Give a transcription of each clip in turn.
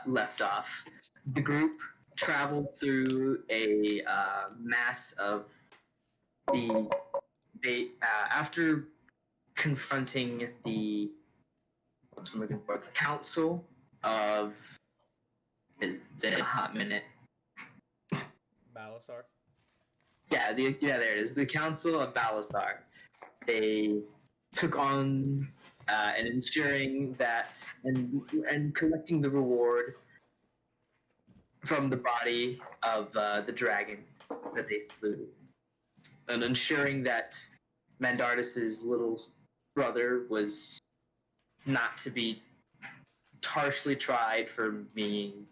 left off. The group traveled through a mass of they after confronting the council of the hot minute. Balasar? Yeah, there it is. The Council of Balasar. They took on and ensuring that and collecting the reward from the body of the dragon that they slew, and ensuring that Mandardis's little brother was not to be harshly tried for being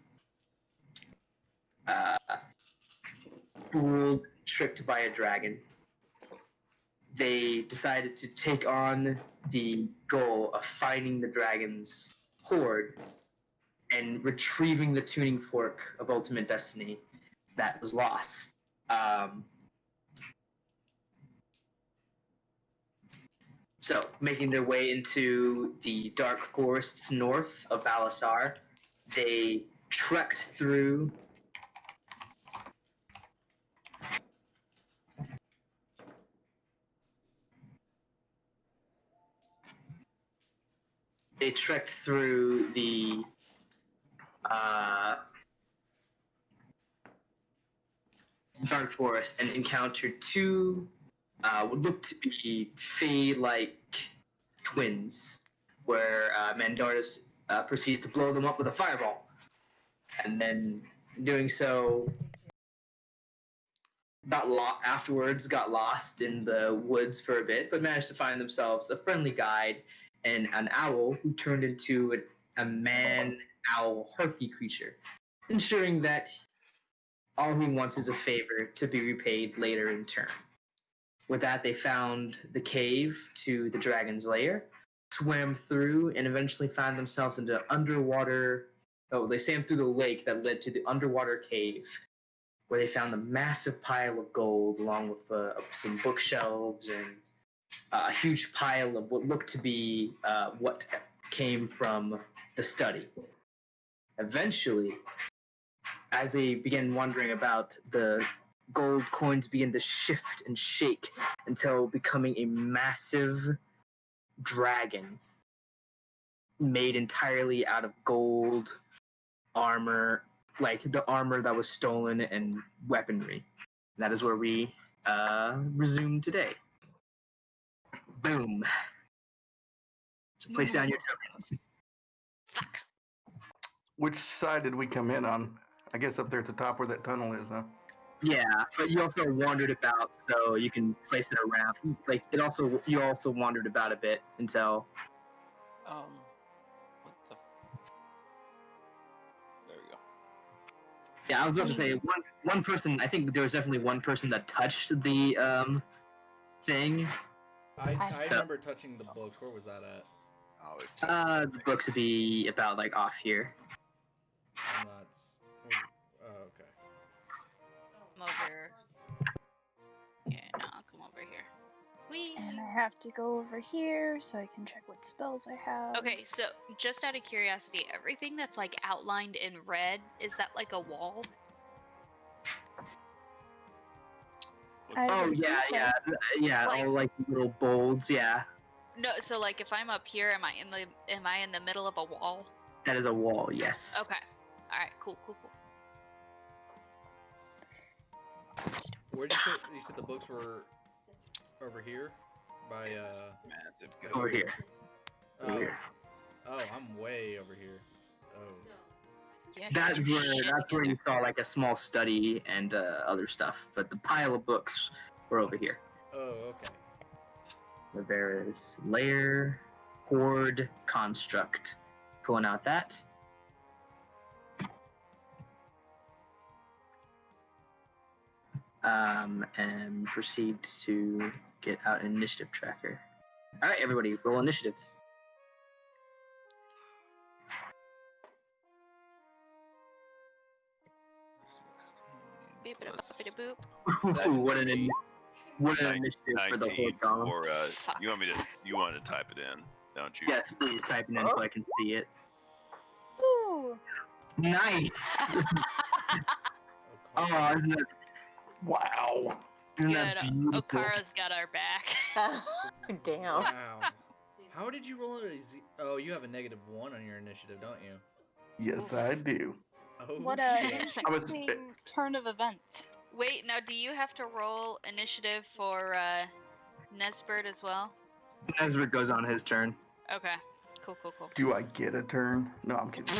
fooled, tricked by a dragon. They decided to take on the goal of finding the dragon's hoard and retrieving the tuning fork of Ultimate Destiny that was lost. So, making their way into the dark forests north of Balasar, they trekked through the dark forest and encountered two what looked to be Fey-like twins, where Mandardis proceeds to blow them up with a fireball, and then doing so got lost in the woods for a bit, but managed to find themselves a friendly guide and an owl who turned into a man-owl harpy creature, ensuring that all he wants is a favor to be repaid later in turn. With that, they found the cave to the dragon's lair, swam through, and eventually found themselves in the underwater. Oh, they swam through the lake that led to the underwater cave, where they found a massive pile of gold, along with some bookshelves and a huge pile of what looked to be what came from the study. Eventually, as they began wondering about, the gold coins began to shift and shake until becoming a massive dragon made entirely out of gold armor, like the armor that was stolen and weaponry. That is where we resume today. Boom. So place down your tokens. Fuck. Which side did we come in on? I guess up there at the top where that tunnel is, huh? Yeah, but you also wandered about, so you can place it around. Like you also wandered about a bit until. What the? There we go. Yeah, I was about to say one person. I think there was definitely one person that touched the thing. I remember touching the books. Where was that at? Oh, The books would be about like off here. I'm not. Oh, okay. Come over. Yeah, no, come over here. Whee! And I have to go over here so I can check what spells I have. Okay, so just out of curiosity, everything that's like outlined in red, is that like a wall? Oh yeah, Like- all like little bolts. Yeah, No, so like if I'm up here, am I in the middle of a wall? that is a wall. Yes. Okay. All right. Cool. Where did you said the books were over here? By massive. Over here. Oh, Over here. oh, I'm way over here. Oh. Yeah, That's get your where shit that's where together. you saw like a small study and other stuff, but the pile of books were over here. Oh, okay. There is layer, hoard, construct. Pulling out that. And proceed to get out an initiative tracker. All right, everybody, roll initiative. Beep-a-da-bop-a-da-boop. Ooh, what an initiative for the whole 19 column. or Fuck. you want to type it in, don't you? Yes, please type it in so I can see it. Ooh. Nice. Okara. Isn't that Wow. isn't Good. that beautiful? Okara's got our back. Damn. Wow. How did you roll a Z? Oh, you have a -1 on your initiative, don't you? Yes, I do. Oh, What a shit. I was- interesting turn of events. Wait, now do you have to roll initiative for Nesbert as well? Ezra goes on his turn. Okay. Cool. Do I get a turn? No, I'm kidding.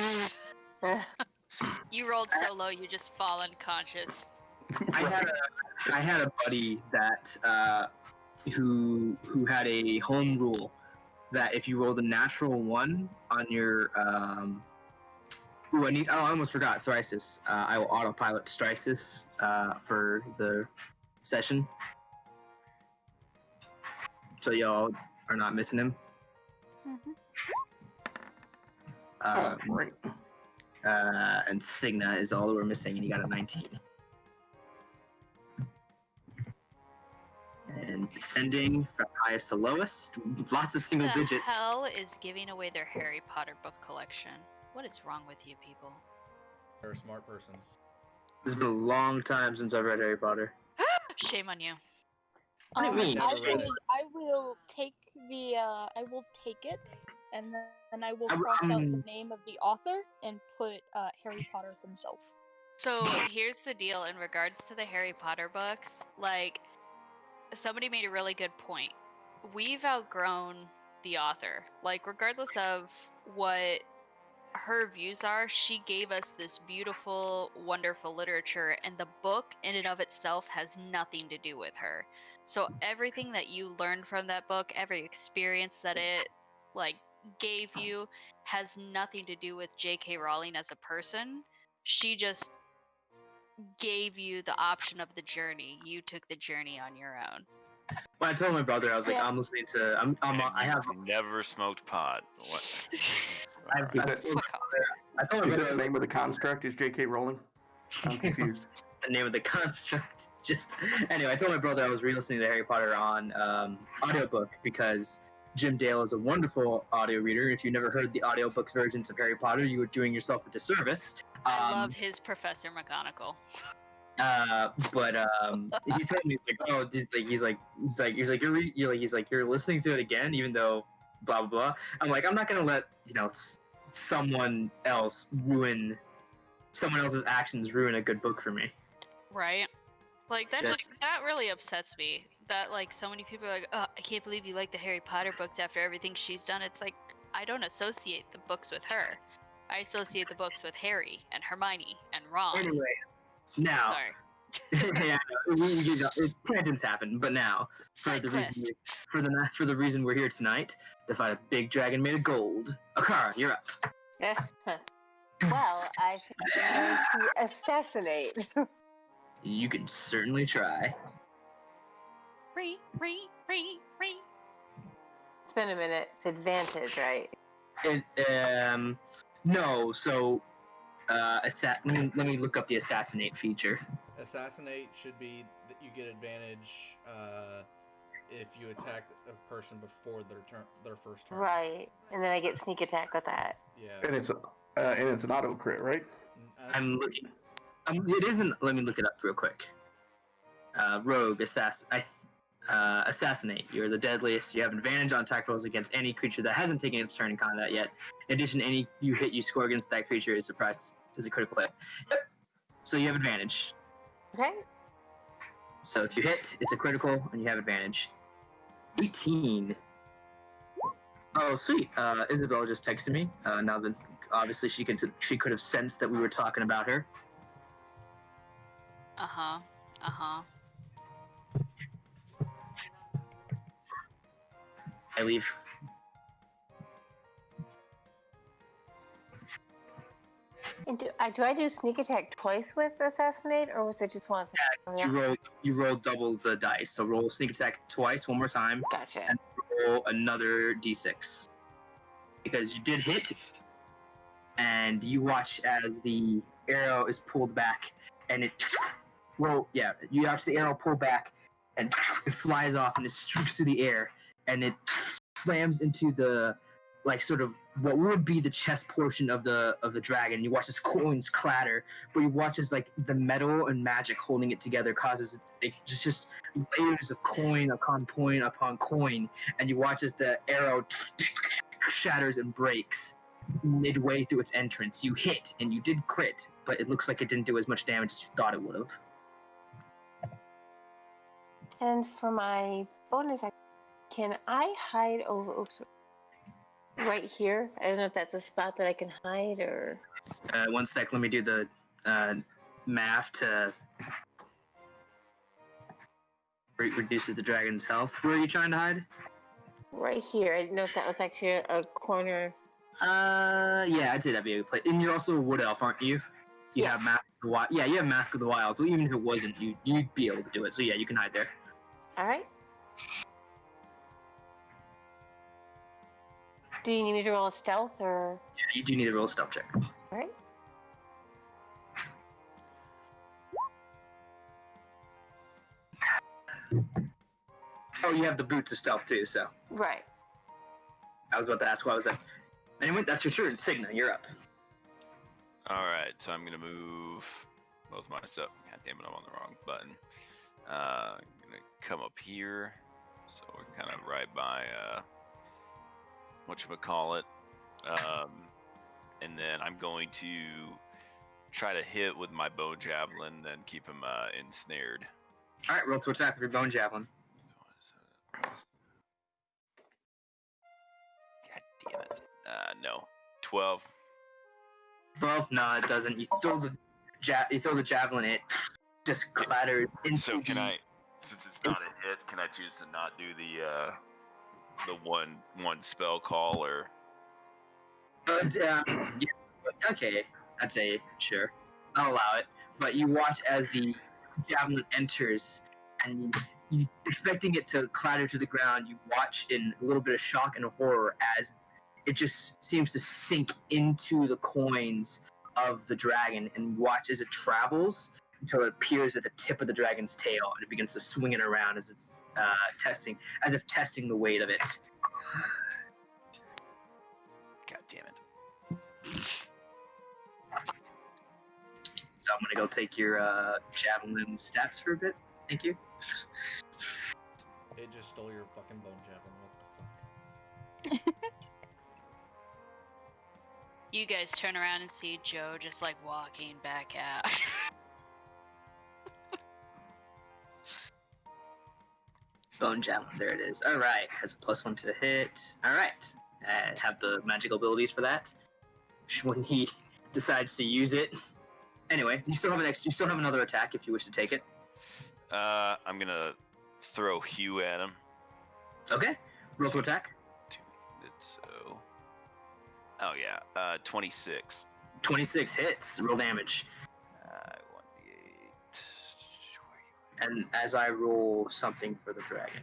You rolled so low, you just fall unconscious. I had a buddy that who had a home rule that if you rolled a natural 1 on your I almost forgot Thrisis. I will autopilot Thrisis for the session. So y'all are not missing him. Right. And Signa is all that we're missing, and he got a 19. And descending from highest to lowest, lots of single The digit. hell is giving away their Harry Potter book collection? What is wrong with you people? You're a smart person. It's been a long time since I've read Harry Potter. Shame on you. What do you mean? Never read it. I will take the I will take it, and then I will cross out the name of the author and put Harry Potter himself. So here's the deal in regards to the Harry Potter books. Like, somebody made a really good point. We've outgrown the author. Like, regardless of what her views are, she gave us this beautiful, wonderful literature, and the book in and of itself has nothing to do with her. So everything that you learned from that book, every experience that it like gave you, has nothing to do with J.K. Rowling as a person. She just gave you the option of the journey. You took the journey on your own. When I told my brother, I was like, Yeah. I'm listening to. I have. never smoked pot. What? I Alright. told Fuck off. I told my Is brother that the name of the construct? Is J.K. Rowling? I'm confused. the name of the construct. Just anyway, I told my brother I was re-listening to Harry Potter on audiobook because Jim Dale is a wonderful audio reader. If you never heard the audiobooks versions of Harry Potter, you were doing yourself a disservice. I love his Professor McGonagall. But he told me he's like you're listening to it again, even though blah blah blah. I'm like, I'm not gonna let someone else's actions ruin a good book for me. Right? Like, that Just- that really upsets me. That, like, so many people are like, oh, I can't believe you like the Harry Potter books after everything she's done. It's like, I don't associate the books with her. I associate the books with Harry and Hermione and Ron. Anyway, now Sorry. yeah, tangents happen, but now Side quest. for the reason we're here tonight to fight a big dragon made of gold. Akara, you're up. Well, I think I'm going to assassinate. You can certainly try. Free. It's been a minute. It's advantage, right? No. So, let me look up the assassinate feature. Assassinate should be that you get advantage if you attack a person before their first turn. Right. And then I get sneak attack with that. Yeah. And it's an auto crit, right? I'm looking. It isn't. Let me look it up real quick. Rogue assassinate. You're the deadliest. You have advantage on attack rolls against any creature that hasn't taken its turn in combat yet. In addition, any you hit you score against that creature is surprised as a critical hit. Yep. So you have advantage. Okay. So if you hit, it's a critical, and you have advantage. 18. Oh, sweet. Isabel just texted me. Now that obviously she could have sensed that we were talking about her. Uh-huh. I leave. And do I do sneak attack twice with assassinate, or was it just once? You roll double the dice. So roll sneak attack twice, one more time, Gotcha. and roll another d6 because you did hit, and you watch as the arrow is pulled back, and you watch the arrow pull back, and it flies off and it streaks through the air, and it slams into the like sort of what would be the chest portion of the dragon. You watch as coins clatter, but you watch as like the metal and magic holding it together causes it just layers of coin upon coin upon coin, and you watch as the arrow shatters and breaks midway through its entrance. You hit and you did crit, but it looks like it didn't do as much damage as you thought it would have. And for my bonus, can I hide over? Oops, right here. I don't know if that's a spot that I can hide or. 1 sec. Let me do the math to reduces the dragon's health. Where are you trying to hide? Right here. I didn't know if that was actually a corner. Yeah, I'd say that'd be a good place. And you're also a wood elf, aren't you? You have Mask of the Wild. Yeah, you have Mask of the Wild. So even if it wasn't, you'd be able to do it. So yeah, you can hide there. All right. Do you need me to roll a stealth or? Yeah, you do need to roll a stealth check. All right. Oh, you have the boots of stealth too. So Right. I was about to ask why was that. Anyway, that's your turn. Signa, you're up. All right, so I'm gonna move both my stuff. God damn it, I'm on the wrong button. I'm gonna come up here, so we're kind of right by whatchamacallit. And then I'm going to try to hit with my bow javelin, then keep him ensnared. All right, roll to attack with your bone javelin. God damn it. No. 12. 12? No, it doesn't. You throw the javelin, it just clatters into So can I, since it's not a hit, can I choose to not do the one spell call or? Yeah, okay, I'd say sure. I'll allow it. But you watch as the javelin enters, and you expecting it to clatter to the ground. You watch in a little bit of shock and horror as it just seems to sink into the coins of the dragon, and watch as it travels until it appears at the tip of the dragon's tail, and it begins to swing it around as it's testing the weight of it. God damn it. So I'm gonna go take your javelin stats for a bit. Thank you. It just stole your fucking bone javelin. What the fuck? You guys turn around and see Joe just like walking back out. Bone javelin, there it is. All right, has a +1 to hit. All right, have the magical abilities for that when he decides to use it. Anyway, you still have another attack if you wish to take it. I'm gonna throw Hugh at him. Okay, roll to attack. So, oh yeah, 26. 26 hits. Roll damage. 1d8. And as I roll something for the dragon.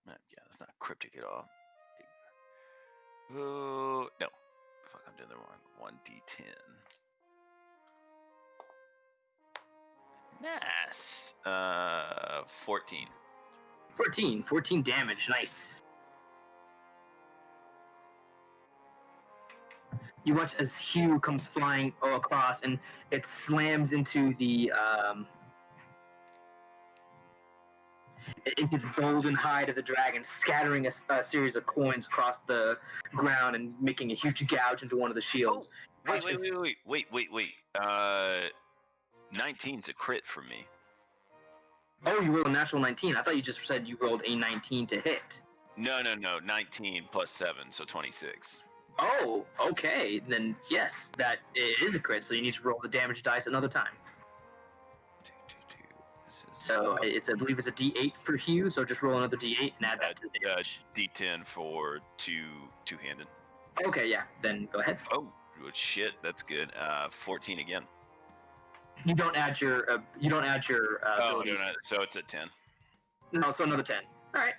Yeah, that's not cryptic at all. Oh no, fuck! I'm doing the wrong 1d10. Nice. 14. 14 damage. Nice. You watch as Hugh comes flying across, and it slams into the golden hide of the dragon, scattering a series of coins across the ground and making a huge gouge into one of the shields. Wait. 19's a crit for me. Oh, you rolled a natural 19. I thought you just said you rolled a 19 to hit. No. 19 plus 7, so 26. Oh, okay. Then yes, that it is a crit. So you need to roll the damage dice another time. So I believe it's a D8 for Hugh. So just roll another D8 and add that to the damage. D10 for two-handed. Okay, yeah. Then go ahead. Oh shit, that's good. 14 again. You don't add your. Ability. No, so it's a 10. No, so another 10. All right.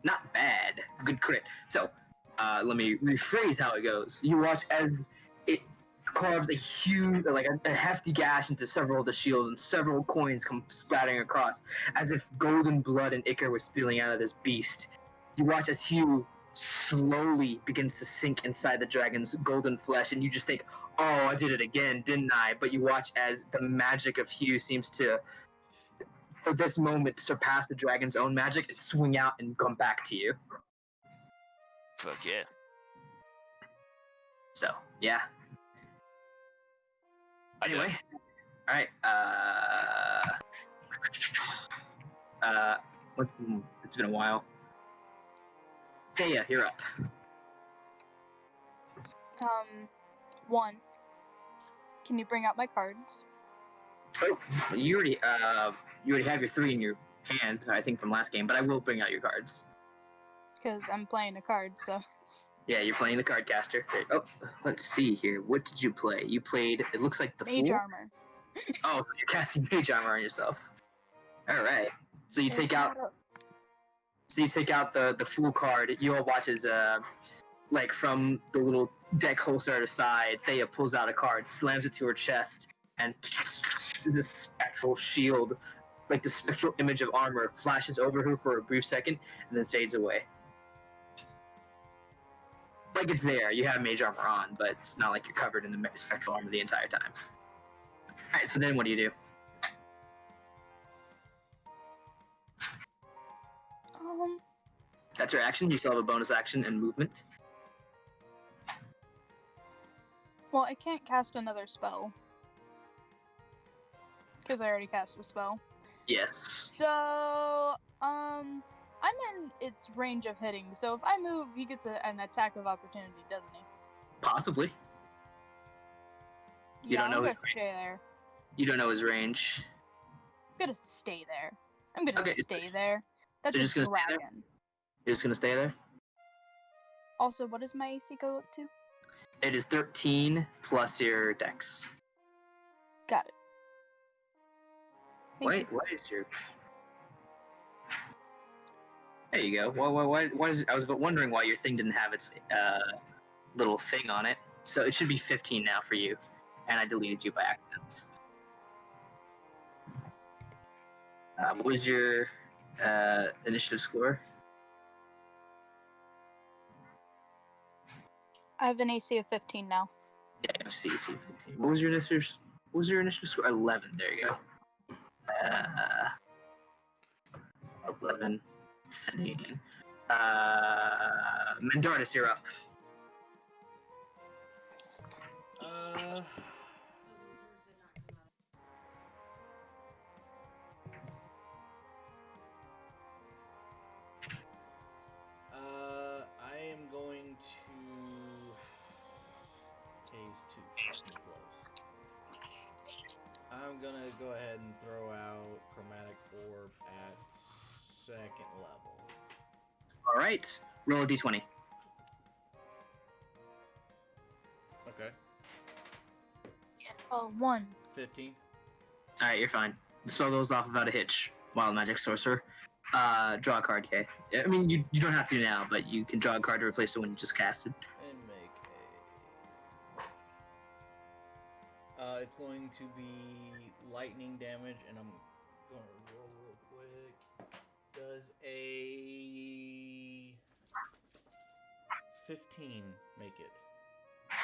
Not bad. Good crit. So, let me rephrase how it goes. You watch as it carves a huge, like a hefty gash into several of the shields, and several coins come splattering across, as if golden blood and ichor was spilling out of this beast. You watch as Hugh slowly begins to sink inside the dragon's golden flesh, and you just think, "Oh, I did it again, didn't I?" But you watch as the magic of Hugh seems to, for this moment, surpass the dragon's own magic and swing out and come back to you. Fuck yeah. So, yeah. I did. Anyway, all right. It's been a while. Thea, you're up. 1. Can you bring out my cards? Oh, you already have your 3 in your hand, I think, from last game. But I will bring out your cards. Because I'm playing a card, so. Yeah, you're playing the card caster. Oh, let's see here. What did you play? You played. It looks like the Mage Fool. armor. Oh, so you're casting mage armor on yourself. All right. So you take out. So you take out the Fool card. You all watch as like from the little deck holster at her side, Thea pulls out a card, slams it to her chest, and this spectral shield, like the spectral image of armor, flashes over her for a brief second and then fades away. Like it's there. You have mage armor on, but it's not like you're covered in the spectral armor the entire time. All right. So then, what do you do? That's your action. You still have a bonus action and movement. Well, I can't cast another spell. Because I already cast a spell. Yes. So, I'm in its range of hitting. So if I move, he gets an attack of opportunity, doesn't he? Possibly. You don't know I'm his gonna range. stay there. You don't know his range. I'm gonna stay there. I'm gonna Okay. stay there. That's So a you're just gonna stay there? dragon. You're just gonna stay there? Also, what does my AC go up to? It is 13 plus your dex. Got it. Thank you. What is your... There you go. Why is it... I was wondering why your thing didn't have its little thing on it. So it should be 15 now for you. And I deleted you by accident. What was your initiative score? I have an AC of 15 now. Yeah, FC 15. What was your initiative score? 11. There you go. 11. Mendardis, you're up. I am going to. He's too fucking close. I'm gonna go ahead and throw out Chromatic Orb at 2nd level. All right. Roll a d20. Okay. 1. 15. All right, you're fine. The spell goes off without a hitch. Wild Magic Sorcerer. Draw a card, okay? I mean, you don't have to now, but you can draw a card to replace the one you just casted. And make a... it's going to be lightning damage, and I'm going to roll real quick. Does a 15 make it?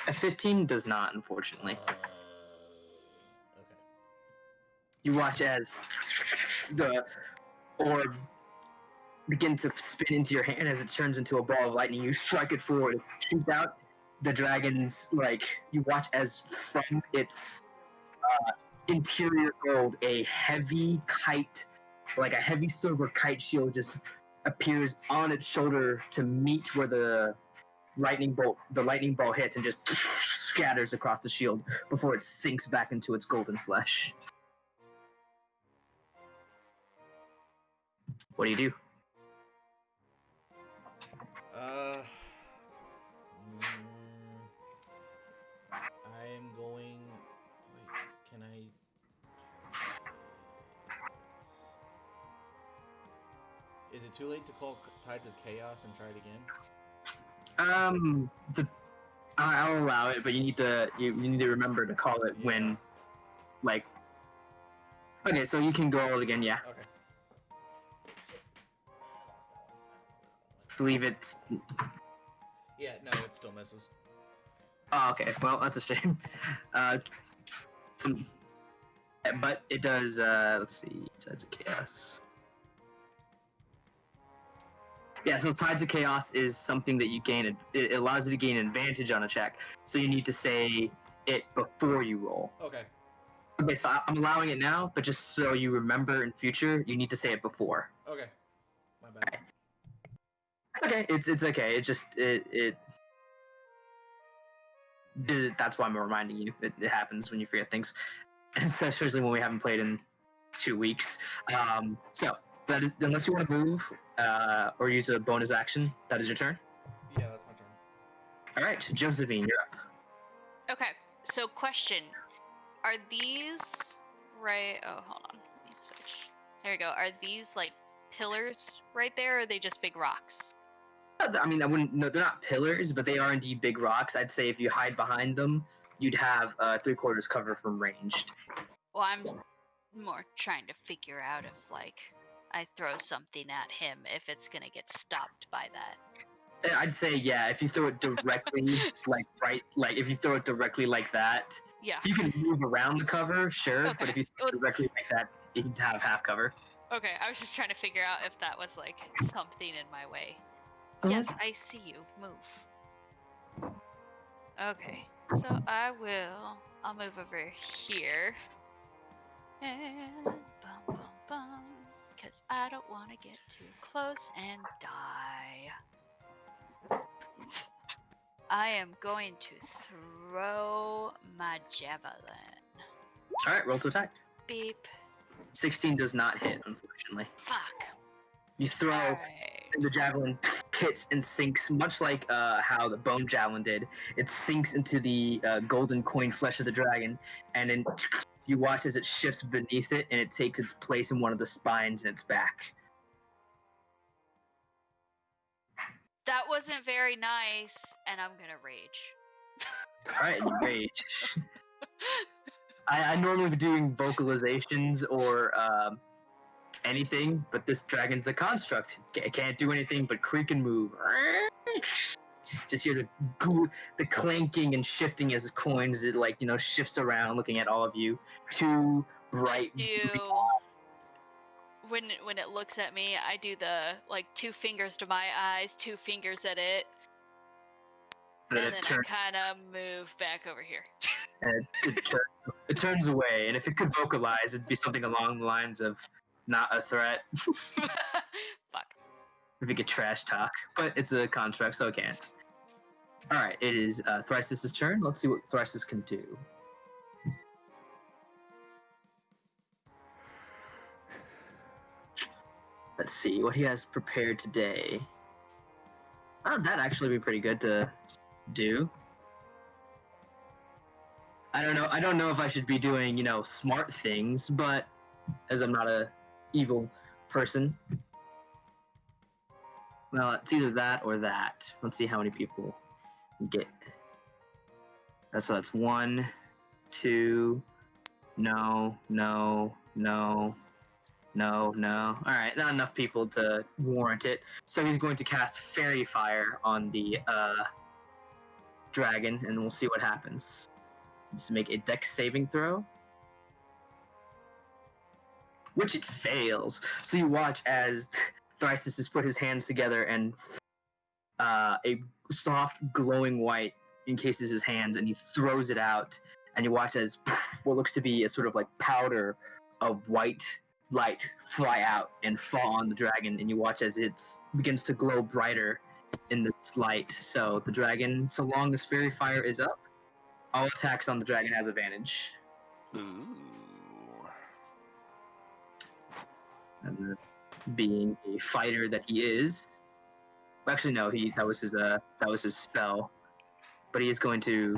A 15 does not, unfortunately. Okay. You watch as the orb begin to spin into your hand as it turns into a ball of lightning. You strike it forward, it shoots out. The dragon's, you watch as from its interior gold, a heavy kite, like a heavy silver kite shield just appears on its shoulder to meet where the lightning ball hits and just scatters across the shield before it sinks back into its golden flesh. What do you do? I am going. Wait, can I? Is it too late to call Tides of Chaos and try it again? I'll allow it, but you need to remember to call it when, Okay, so you can go all again, yeah. Okay. I believe it's Yeah, no, it still misses. Oh, okay. Well, that's a shame. Some, but it does. Let's see. Tides of Chaos. Yeah. So Tides of Chaos is something that you gain. It allows you to gain advantage on a check. So you need to say it before you roll. Okay. Okay. So I'm allowing it now, but just so you remember in future, you need to say it before. Okay. My bad. It's okay. It's okay. It just that's why I'm reminding you. It happens when you forget things, especially when we haven't played in 2 weeks. So that is, unless you want to move or use a bonus action, that is your turn. Yeah, that's my turn. All right, Josephine, you're up. Okay, so question. Are these right? Oh, hold on. Let me switch. There we go. Are these like pillars right there, or are they just big rocks? I mean, I wouldn't. No, they're not pillars, but they are indeed big rocks. I'd say if you hide behind them, you'd have 3/4 cover from ranged. Well, I'm more trying to figure out if like I throw something at him, if it's gonna get stopped by that. I'd say yeah. If you throw it directly, like if you throw it directly like that, Yeah. you can move around the cover, sure. But Okay. if you throw it directly like that, you'd have half cover. Okay, I was just trying to figure out if that was like something in my way. Uh-huh. Yes, I see you. Move. Okay, so I'll move over here. And bum bum bum. Because I don't want to get too close and die. I am going to throw my javelin. All right, roll to attack. Beep. 16 does not hit, unfortunately. Fuck. You throw, Alright. and the javelin hits and sinks, much like how the bone javelin did. It sinks into the golden coin flesh of the dragon, and then you watch as it shifts beneath it, and it takes its place in one of the spines in its back. That wasn't very nice, and I'm gonna rage. All right, and you rage. I normally be doing vocalizations or anything, but this dragon's a construct. It can't do anything but creak and move. Just hear the clanking and shifting as coins it shifts around, looking at all of you. Two bright. When it looks at me, I do the like 2 fingers to my eyes, 2 fingers at it, and then I kind of move back over here. And it turns away, and if it could vocalize, it'd be something along the lines of "not a threat." Fuck. If it could trash talk, but it's a construct, so it can't. All right, it is Thrice's turn. Let's see what Thrices can do. Let's see what he has prepared today. Oh, that'd actually be pretty good to do. I don't know if I should be doing, smart things, but as I'm not a evil person. Well, it's either that or that. Let's see how many people get. So that's 1, 2. No. All right, not enough people to warrant it. So he's going to cast Fairy Fire on the dragon, and we'll see what happens. Just make a Dex saving throw, which it fails. So you watch as Thrices has put his hands together, and a soft, glowing white encases his hands, and he throws it out. And you watch as what looks to be a sort of like powder of white light fly out and fall on the dragon, and you watch as it begins to glow brighter in this light. So the dragon, so long as Fairy Fire is up, all attacks on the dragon has advantage. Ooh. And being a fighter that he is, actually no, that was his spell, but he is going to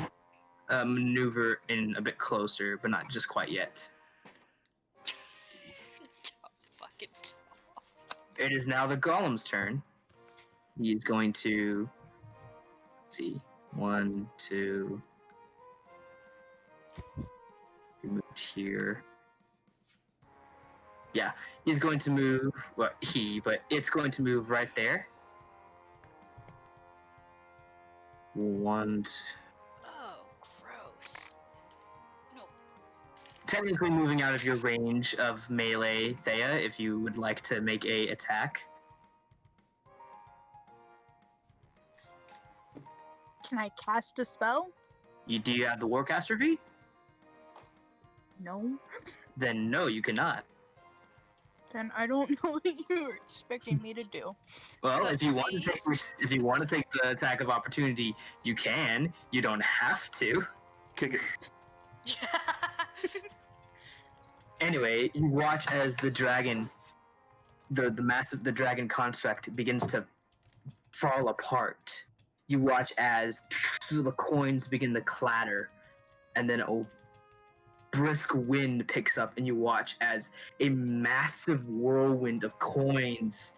maneuver in a bit closer, but not just quite yet. It is now the golem's turn. He's going to, let's see, 1, 2. He moved here. Yeah, he's going to move. Well, but it's going to move right there. want. Oh, gross. No. Technically moving out of your range of melee, Thea, if you would like to make a attack. Can I cast a spell? Do you have the Warcaster V? No. Then no, you cannot. Then I don't know what you were expecting me to do. Well, But if you want to please. take the attack of opportunity, you can. You don't have to. Kick it. Anyway, you watch as the dragon, the dragon construct begins to fall apart. You watch as the coins begin to clatter, and then a brisk wind picks up, and you watch as a massive whirlwind of coins,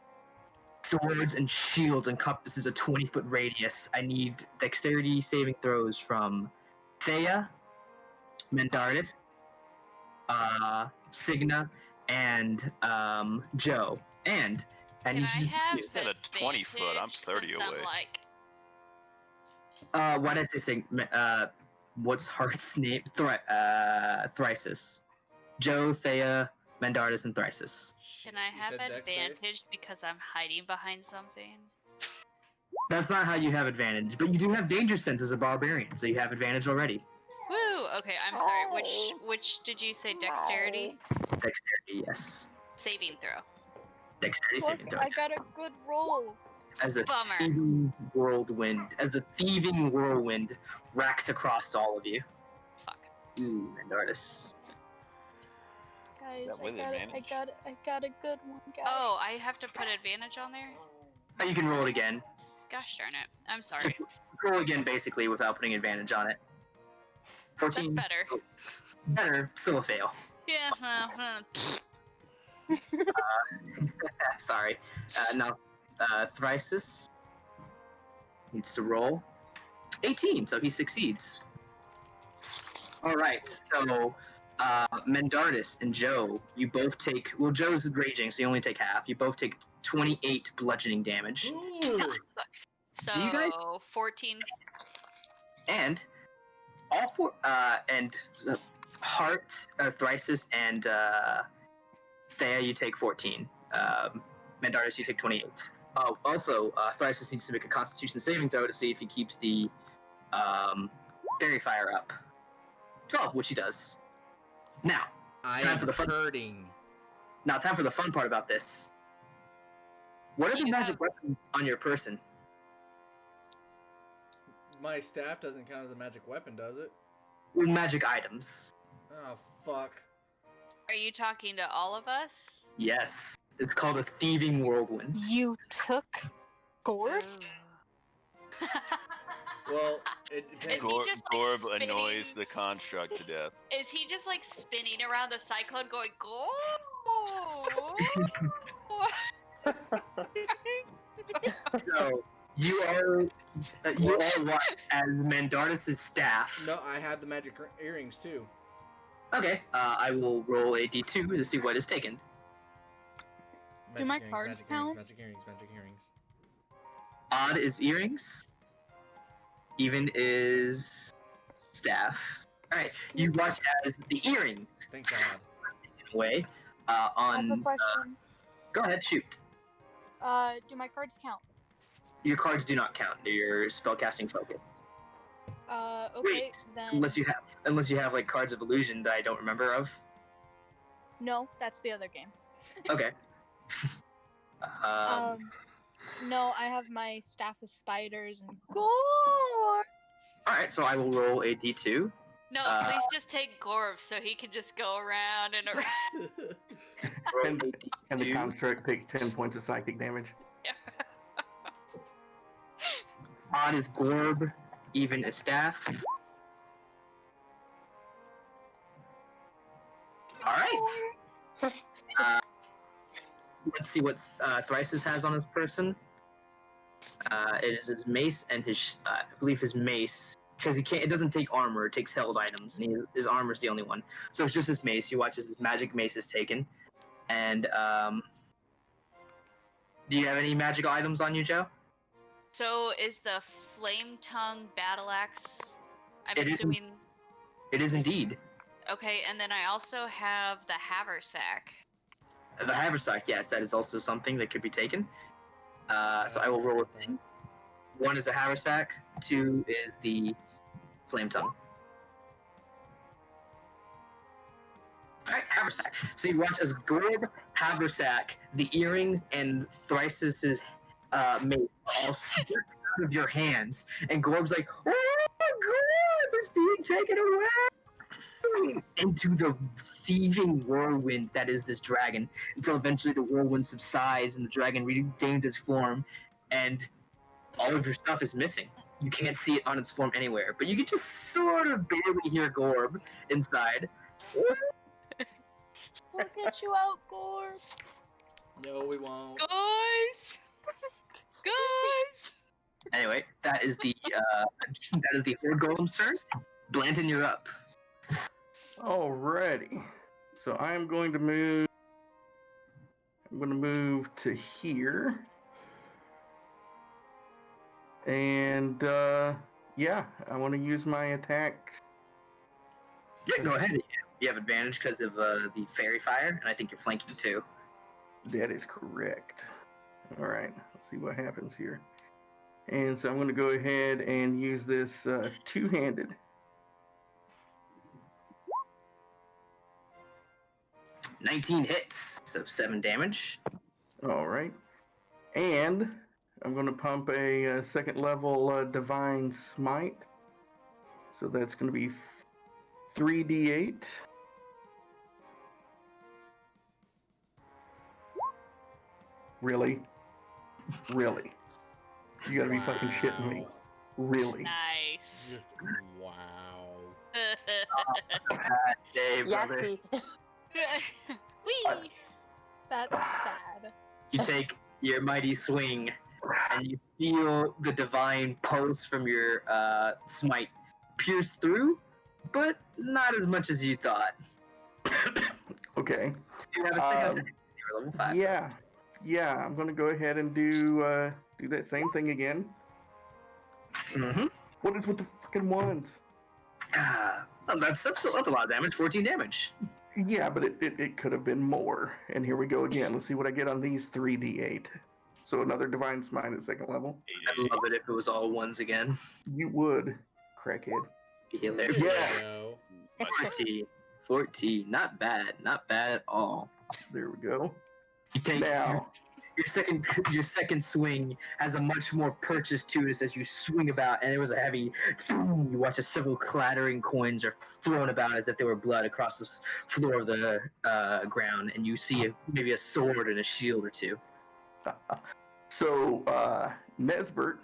swords, and shields encompasses a 20-foot radius. I need dexterity saving throws from Thea, Mendardis, Signa, and Joe. And Can I have You said a 20 foot, I'm advantage 30 since I'm away. like, why did I say Signa? What's Heart's name? Thrysis. Joe, Thea, Mendardis, and Thrysis. can I You have said dex save? advantage because I'm hiding behind something? That's not how you have advantage, but you do have danger sense as a barbarian, so you have advantage already. Woo! Okay, I'm sorry. Which did you say? Dexterity? Dexterity, yes. Saving throw. Dexterity Look, saving throw. I got a good roll. As a Bummer. thieving whirlwind racks across all of you. Fuck. Ooh, Mendardis. Guys, that with I advantage? got a good one, guys. Oh, I have to put advantage on there? Oh, you can roll it again. Gosh darn it. I'm sorry. Roll again, basically, without putting advantage on it. 14. That's better. Better, still a fail. Yeah, Sorry. Now, Thrysis needs to roll 18, so he succeeds. All right, so Mendardis and Joe, you both take. Well, Joe's raging, so you only take half. You both take 28 bludgeoning damage, Ooh. so Do you guys- 14. and all four. And Heart, Thrysis, and Thea, you take 14. Mendardis, you take 28. Also, Thrysis needs to make a Constitution saving throw to see if he keeps the fairy fire up. 12, which he does. Now, I Time am for the fun. hurting. time for the fun part about this. What are Do the you magic have- weapons on your person? My staff doesn't count as a magic weapon, does it? Magic items. Oh, fuck. Are you talking to all of us? Yes. It's called a thieving whirlwind. You took Gorf? Ooh. Well, it Is depends. he just, like, Gorb spinning- annoys the construct to death. Is he just like spinning around the cyclone going, go? So you all watch as Mendardis' staff. No, I have the magic earrings too. Okay. I will roll a d2 to see what is taken. Do my cards count? Magic earrings, magic earrings. Odd is earrings. Even is staff. All right. You watch as the earrings Thank God. away. I have a On. question. Go ahead. Shoot. Do my cards count? Your cards do not count. They're your spellcasting focus. Okay, Wait, then. Unless you have like cards of illusion that I don't remember of. No, that's the other game. Okay. No, I have my staff of spiders and gore. All right, so I will roll a d2. No, please just take Gorv so he can just go around and around. Roll And- a And the d2. construct takes 10 points of psychic damage. Odd is Gorb, even is staff. All right. Let's see what Thrysis has on his person. It is his mace and his, I believe his mace, because he can't. It doesn't take armor; it takes held items, and his armor is the only one. So it's just his mace. He watches his magic mace is taken, and do you have any magical items on you, Joe? So is the flame tongue battle axe? I'm It is- assuming. It is indeed. Okay, and then I also have the haversack. The haversack, yes, that is also something that could be taken. So I will roll a thing. 1 is a haversack, 2 is the flame tongue. Alright, haversack. So you watch as Gorb, haversack, the earrings, and Thrice's mace all slip out of your hands. And Gorb's like, oh, Gorb is being taken away! Into the seething whirlwind that is this dragon, until eventually the whirlwind subsides and the dragon regains its form, and all of your stuff is missing. You can't see it on its form anywhere, but you can just sort of barely hear Gorb inside. We'll get you out, Gorb. No, we won't. Guys! Guys! Anyway, that is the Horde Golem's turn. Blanton, you're up. Alrighty. So I'm going to move. I'm going to move to here. And yeah, I want to use my attack. Yeah, go ahead. You have advantage because of the fairy fire, and I think you're flanking too. That is correct. All right, let's see what happens here. And so I'm going to go ahead and use this two-handed. $19 hits, so 7 damage. All right. And I'm going to pump a second level Divine Smite. So that's going to be 3d8. Really? Really? You gotta be fucking shitting me. Wow. Really? Nice. Just wow. Bad day, brother. Yahtzee. Whee! That's sad. You take your mighty swing, and you feel the divine pulse from your smite pierce through, but not as much as you thought. Okay. You have a second attack. You're level 5. Yeah. I'm gonna go ahead and do that same thing again. Mm-hmm. What is with the fucking ones? That's a lot of damage. 14 damage. Yeah, but it could have been more. And here we go again. Let's see what I get on these 3d8. So another Divine Smite at second level. I'd love it if it was all ones again. You would, crackhead. Be hilarious. Yeah. No. 14. Not bad at all. There we go. You take Now, your second swing has a much more purchase to it as you swing about, and there was a heavy. You watch as several clattering coins are thrown about as if they were blood across the floor of the ground, and you see maybe a sword and a shield or two. so Nesbert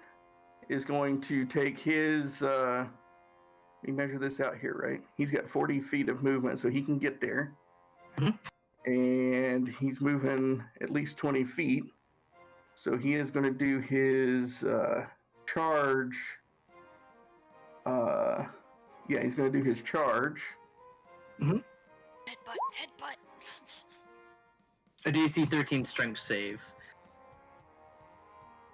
is going to take his. Let me measure this out here, right? He's got 40 feet of movement, so he can get there. Mhm. And he's moving at least 20 feet. So he is going to do his charge. He's going to do his charge. Headbutt. A DC 13 strength save.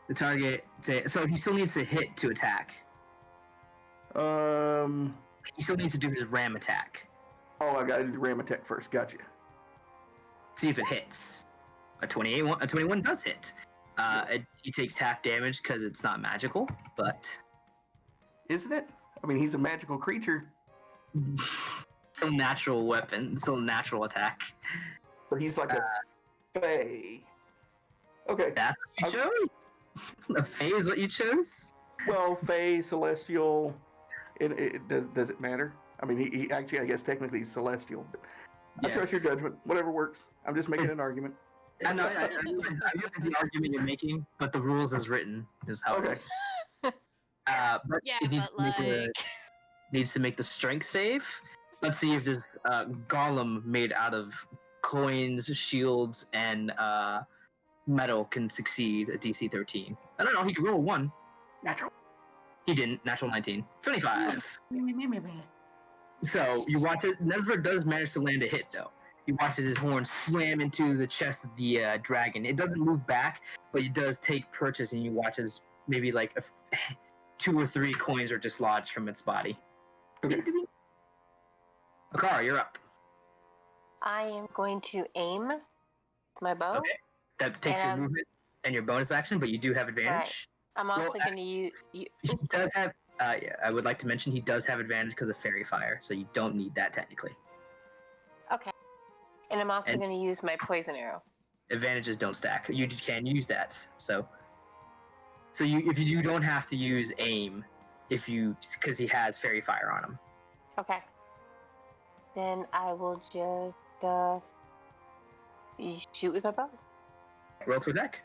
The target. So he still needs to hit to attack. He still needs to do his ram attack. Oh, I got to do the ram attack first. Gotcha. See if it hits. A 21 does hit. He takes half damage because it's not magical, but Isn't it? I mean, he's a magical creature, still natural weapon, still natural attack. but he's like a fae. Okay. That's what you chose? A fae is what you chose? Well, fae, celestial. Does it matter? I mean, he actually, I guess, technically he's celestial. But I Yeah. trust your judgment. Whatever works. I'm just making an argument. I know I realize the argument you're making, but the rules as written is how Okay. it is. But Yeah, it needs but to needs to make the strength save. Let's see if this golem made out of coins, shields, and metal can succeed a DC 13. I don't know. He could roll 1. Natural. He didn't. Natural 19. 25. So you watch it. Nesbert does manage to land a hit, though. He watches his horn slam into the chest of the dragon. It doesn't move back, but it does take purchase, and you watch as maybe like 2 or 3 coins are dislodged from its body. Okay. Akara, you're up. I am going to aim my bow. Okay. That takes And your movement and your bonus action, but you do have advantage. Right. I'm also Well, going to use. He does have. Yeah, I would like to mention he does have advantage because of fairy fire, so you don't need that technically. Okay. And I'm also And- going to use my poison arrow. Advantages don't stack. You can use that. So you don't have to use aim because he has fairy fire on him. Okay. Then I will just shoot with my bow. Roll to attack.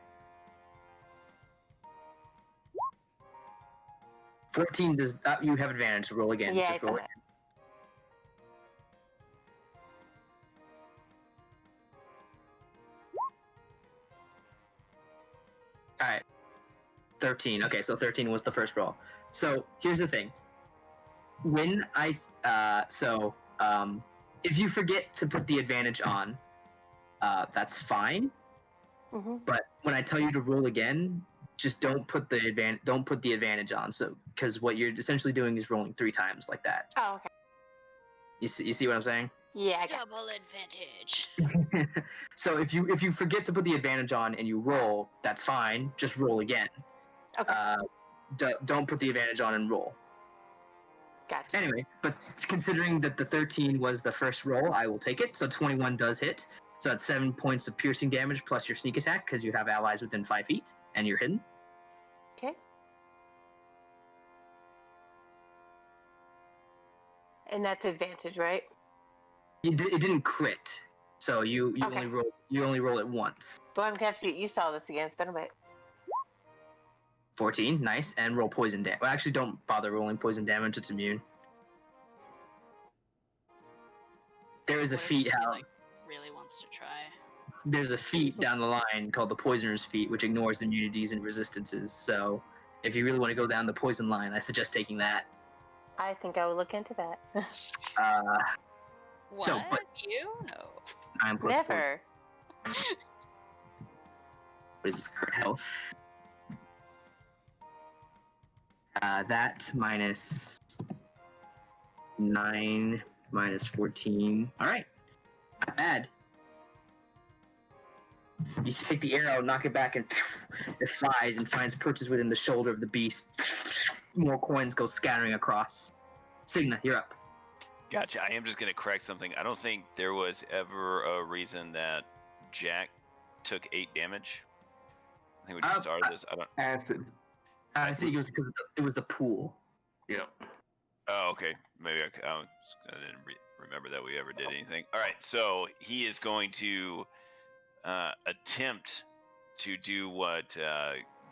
14 does. You have advantage. So roll again. Yeah, Just roll it. All right. 13. Okay, so 13 was the first roll. So here's the thing. When I if you forget to put the advantage on, that's fine. Mm-hmm. But when I tell you to roll again, just don't put the advantage on. So because what you're essentially doing is rolling 3 times like that. Oh, okay. You see what I'm saying? Yeah, I got Double advantage. So if you forget to put the advantage on and you roll, that's fine. Just roll again. Okay. Don't put the advantage on and roll. Gotcha. Anyway, but considering that the 13 was the first roll, I will take it. So 21 does hit. So that's 7 points of piercing damage plus your sneak attack because you have allies within 5 feet and you're hidden. Okay. And that's advantage, right? It didn't crit, so you Okay. only roll it once. So I'm gonna have to get used to all this again. It's been a bit. 14, nice, and roll poison damage. Well, actually, don't bother rolling poison damage; it's immune. There is a What if feat he, how like, really wants to try? there's a feat down the line called the Poisoner's Feat, which ignores immunities and resistances. So, if you really want to go down the poison line, I suggest taking that. I think I will look into that. What? So, but- You? No. 9 plus 4. Never. What is this current health? That minus 9 minus 14. All right, not bad. You take the arrow, knock it back, and it flies and finds perches within the shoulder of the beast. More coins go scattering across. Signa, you're up. Gotcha. I am just gonna correct something. I don't think there was ever a reason that Jack took 8 damage. I think we just started this. I don't. Acid. I think it was because it was the pool. Yep. Oh, okay. Maybe I didn't remember that we ever did anything. All right. So he is going to attempt to do what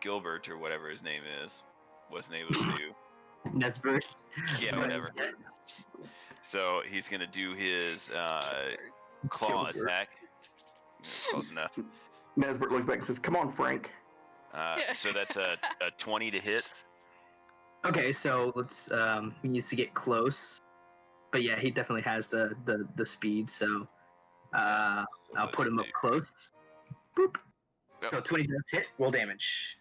Gilbert or whatever his name is wasn't able to do. Nesbert. Yeah, whatever. So he's gonna do his claw Gilbert. attack. Close enough. Nesbert looks back and says, "Come on, Frank." So that's a 20 to hit. Okay, so let's he needs to get close. But yeah, he definitely has the speed, so I'll put him up close. Boop. Yep. So 20 does hit, roll damage.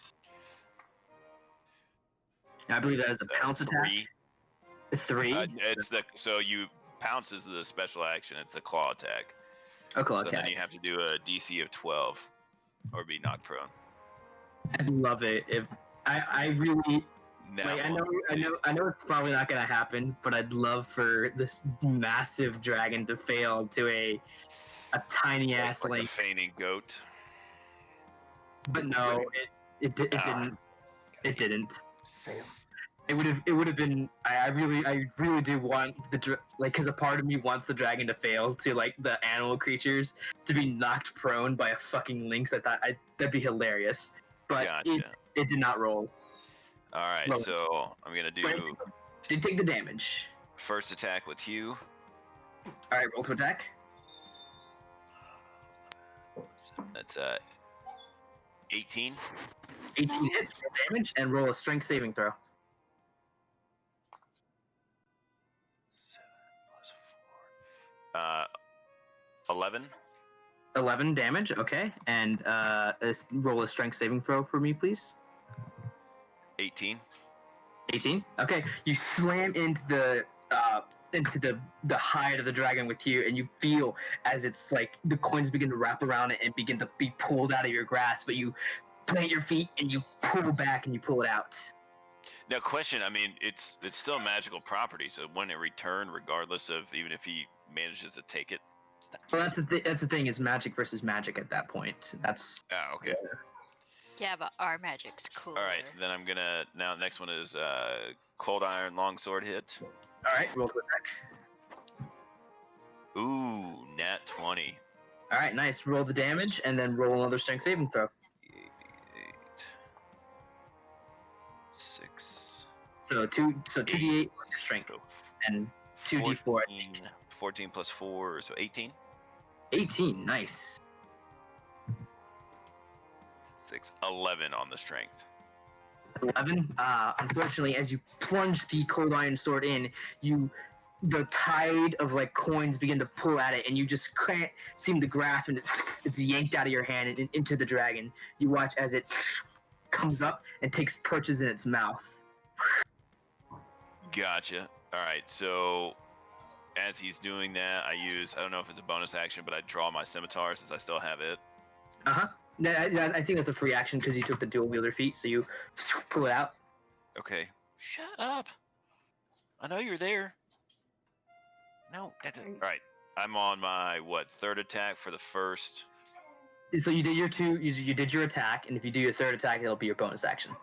I believe that is the pounce attack. 3. 3. So you pounce is the special action. It's a claw attack. A claw So attack. then you have to do a DC of 12 or be knocked prone. I'd love it if I really Now, like. I know it's probably not gonna happen, but I'd love for this massive dragon to fail to a tiny ass like a link. feigning goat. But no, it didn't. It didn't. It would have been. I really do want because a part of me wants the dragon to fail to like the animal creatures to be knocked prone by a fucking lynx. I thought that'd be hilarious, but Gotcha. it did not roll. All right, Roll. so I'm gonna do Did take the damage. first attack with Hugh. All right, roll to attack. That's 18. 18 hits, roll damage, and roll a strength saving throw. 7 plus 4. 11. 11 damage. Okay, and roll a strength saving throw for me, please. 18. 18. Okay, you slam into the hide of the dragon with you, and you feel as it's like the coins begin to wrap around it and begin to be pulled out of your grasp. But you plant your feet and you pull back and you pull it out. Now, question. I mean, it's still a magical property, so wouldn't it return regardless of even if he manages to take it? Well, that's the thing is magic versus magic at that point. That's Oh, okay. Yeah, but our magic's cooler. All right, then I'm gonna now. Next one is cold iron longsword hit. all right. Roll to attack. Ooh, nat 20. All right, nice. Roll the damage and then roll another strength saving throw. 6. So 2d8 strength So and 2d4. I think. 14 plus 4, so 18. 18, nice. 6, 11 on the strength. 11. Unfortunately, as you plunge the cold iron sword in, the tide of like coins begin to pull at it, and you just can't seem to grasp, and it's yanked out of your hand and into the dragon. You watch as it comes up and takes perches in its mouth. Gotcha. All right, so as he's doing that, I don't know if it's a bonus action, but I draw my scimitar since I still have it. I think that's a free action because you took the dual wielder feat, so you pull it out. Okay. Shut up. I know you're there. No, that's it. All right. I'm on my third attack for the first. So you did your you did your attack, and if you do your third attack, it'll be your bonus action.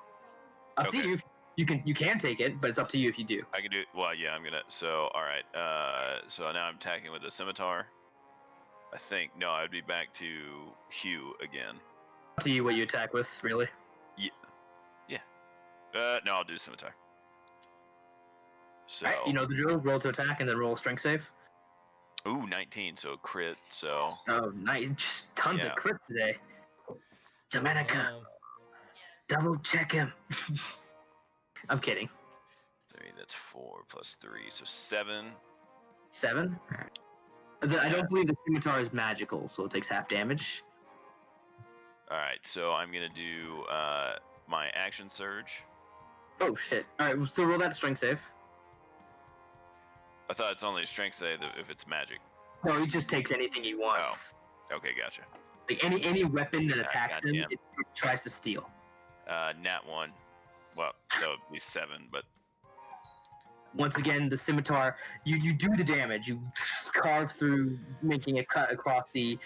Up to you. You can take it, but it's up to you if you do. I can do it. Well, yeah, I'm gonna. So all right. So now I'm attacking with the scimitar. I think no, I'd be back to Hugh again. Up to you what you attack with, really. Yeah. No, I'll do scimitar. So. All right, you know the drill. Roll to attack and then roll a strength save. Ooh, 19, so crit. So. Oh, nice! Just tons of crits today. Domenica, Um, double check him. I'm kidding. 3, that's 4 plus 3, so 7. 7. I don't believe the scimitar is magical, so it takes half damage. All right, so I'm gonna do my action surge. Oh shit! All right, so roll that strength save. I thought it's only a strength save if it's magic. No, he just takes anything he wants. Okay, gotcha. Like any weapon that attacks him, goddamn. it tries to steal. Nat 1. Well, so it'd be 7, but Once again, the scimitar, you do the damage. You carve through, making a cut across the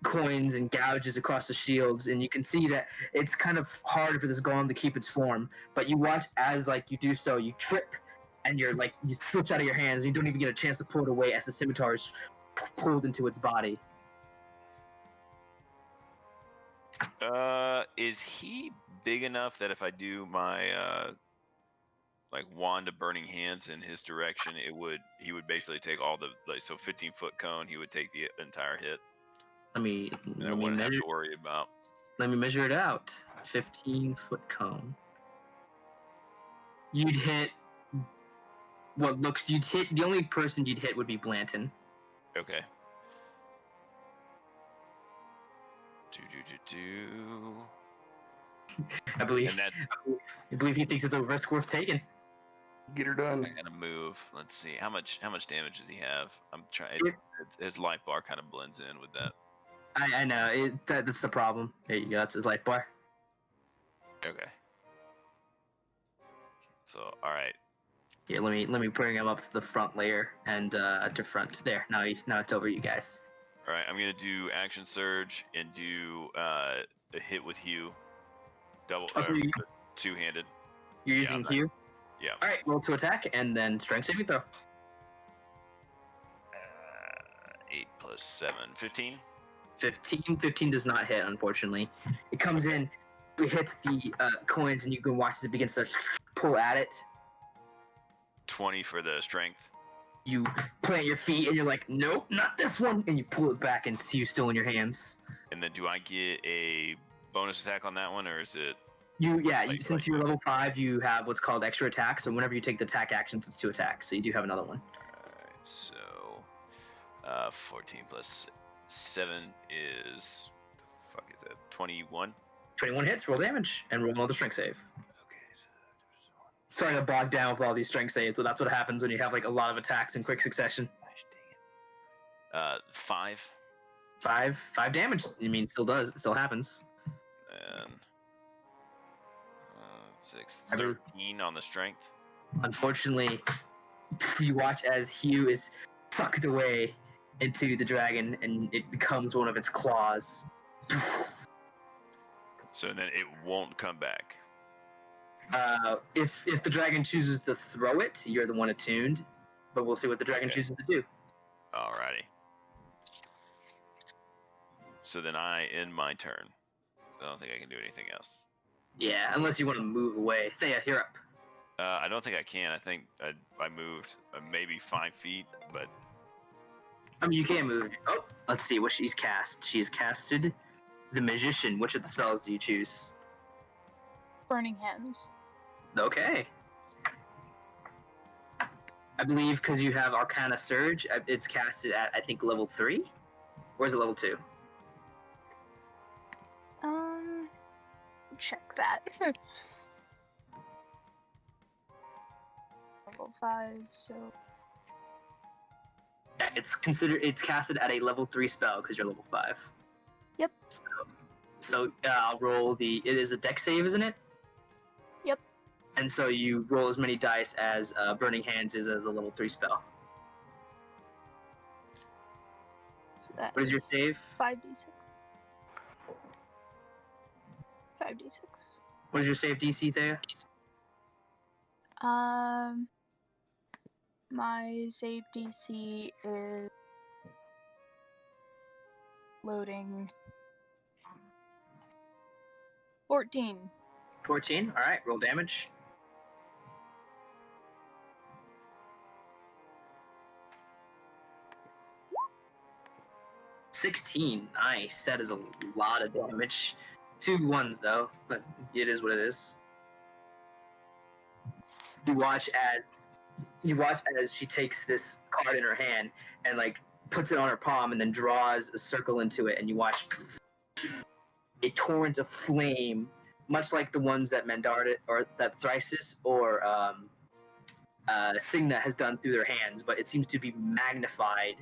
coins and gouges across the shields, and you can see that it's kind of hard for this golem to keep its form. But you watch as you do so, you trip, and you slips out of your hands. And you don't even get a chance to pull it away as the scimitar is pulled into its body. is he big enough that if I do my wand of burning hands in his direction, he would basically take all the 15-foot cone, he would take the entire hit. I wouldn't have to worry about. Let me measure it out. 15-foot cone. You'd hit the only person you'd hit would be Blanton. Okay. I believe. And that's, I believe he thinks it's a risk worth taking. Get her done. I'm gonna move. Let's see how much damage does he have? I'm trying. His life bar kind of blends in with that. I know that's the problem. There you go. That's his life bar. Okay. So all right. Here, let me bring him up to the front layer and to front. There. Now it's over you guys. All right. I'm gonna do action surge and do a hit with Hugh. Double. Two-handed. You're using Hugh. Yeah. All right. Roll to attack and then strength saving throw. 8 plus 7, 15. 15 does not hit, unfortunately. It comes in, it hits the coins, and you can watch as it begins to pull at it. 20 for the strength. You plant your feet, and you're like, nope, not this one, and you pull it back, and see you still in your hands. And then do I get a bonus attack on that one, or is it? Since you're level 5, you have what's called extra attacks, and whenever you take the attack actions, it's 2 attacks, so you do have another one. Alright, so 14 plus 7 is, the fuck is that? 21? 21 hits, roll damage, and roll another strength save. Okay. starting to bog down with all these strength saves. So that's what happens when you have like a lot of attacks in quick succession. Gosh, dang it. 5. 5 damage. You mean still does? It still happens. And 6, I mean- 13 on the strength. Unfortunately, you watch as Hugh is sucked away into the dragon, and it becomes one of its claws. So then it won't come back. If the dragon chooses to throw it, you're the one attuned. But we'll see what the dragon Okay. chooses to do. Alrighty. So then I end my turn. I don't think I can do anything else. Yeah, unless you want to move away. Thea, you're up. I don't think I can. I think I moved maybe 5 feet, but I mean, you can't move. Oh, let's see what she's cast. She's casted the Magician. Which of the spells do you choose? Burning Hands. Okay. I believe because you have Arcana Surge, it's casted at, I think, level 3? Or is it level 2? Check that. Level 5, so Yeah, it's casted at a level 3 spell because you're level 5. Yep. So I'll roll it is a dex save, isn't it? Yep. And so you roll as many dice as Burning Hands is as a level 3 spell. that What is your save? 5d6. 5d6. What is your save DC, Thea? My save DC is loading 14. 14. All right, roll damage. $16. Nice. That is a lot of damage. 2 1s though, but it is what it is. You watch as she takes this card in her hand and like puts it on her palm and then draws a circle into it, and you watch a torrent of flame, much like the ones that Mandarda or that Thrysis or Signa has done through their hands, but it seems to be magnified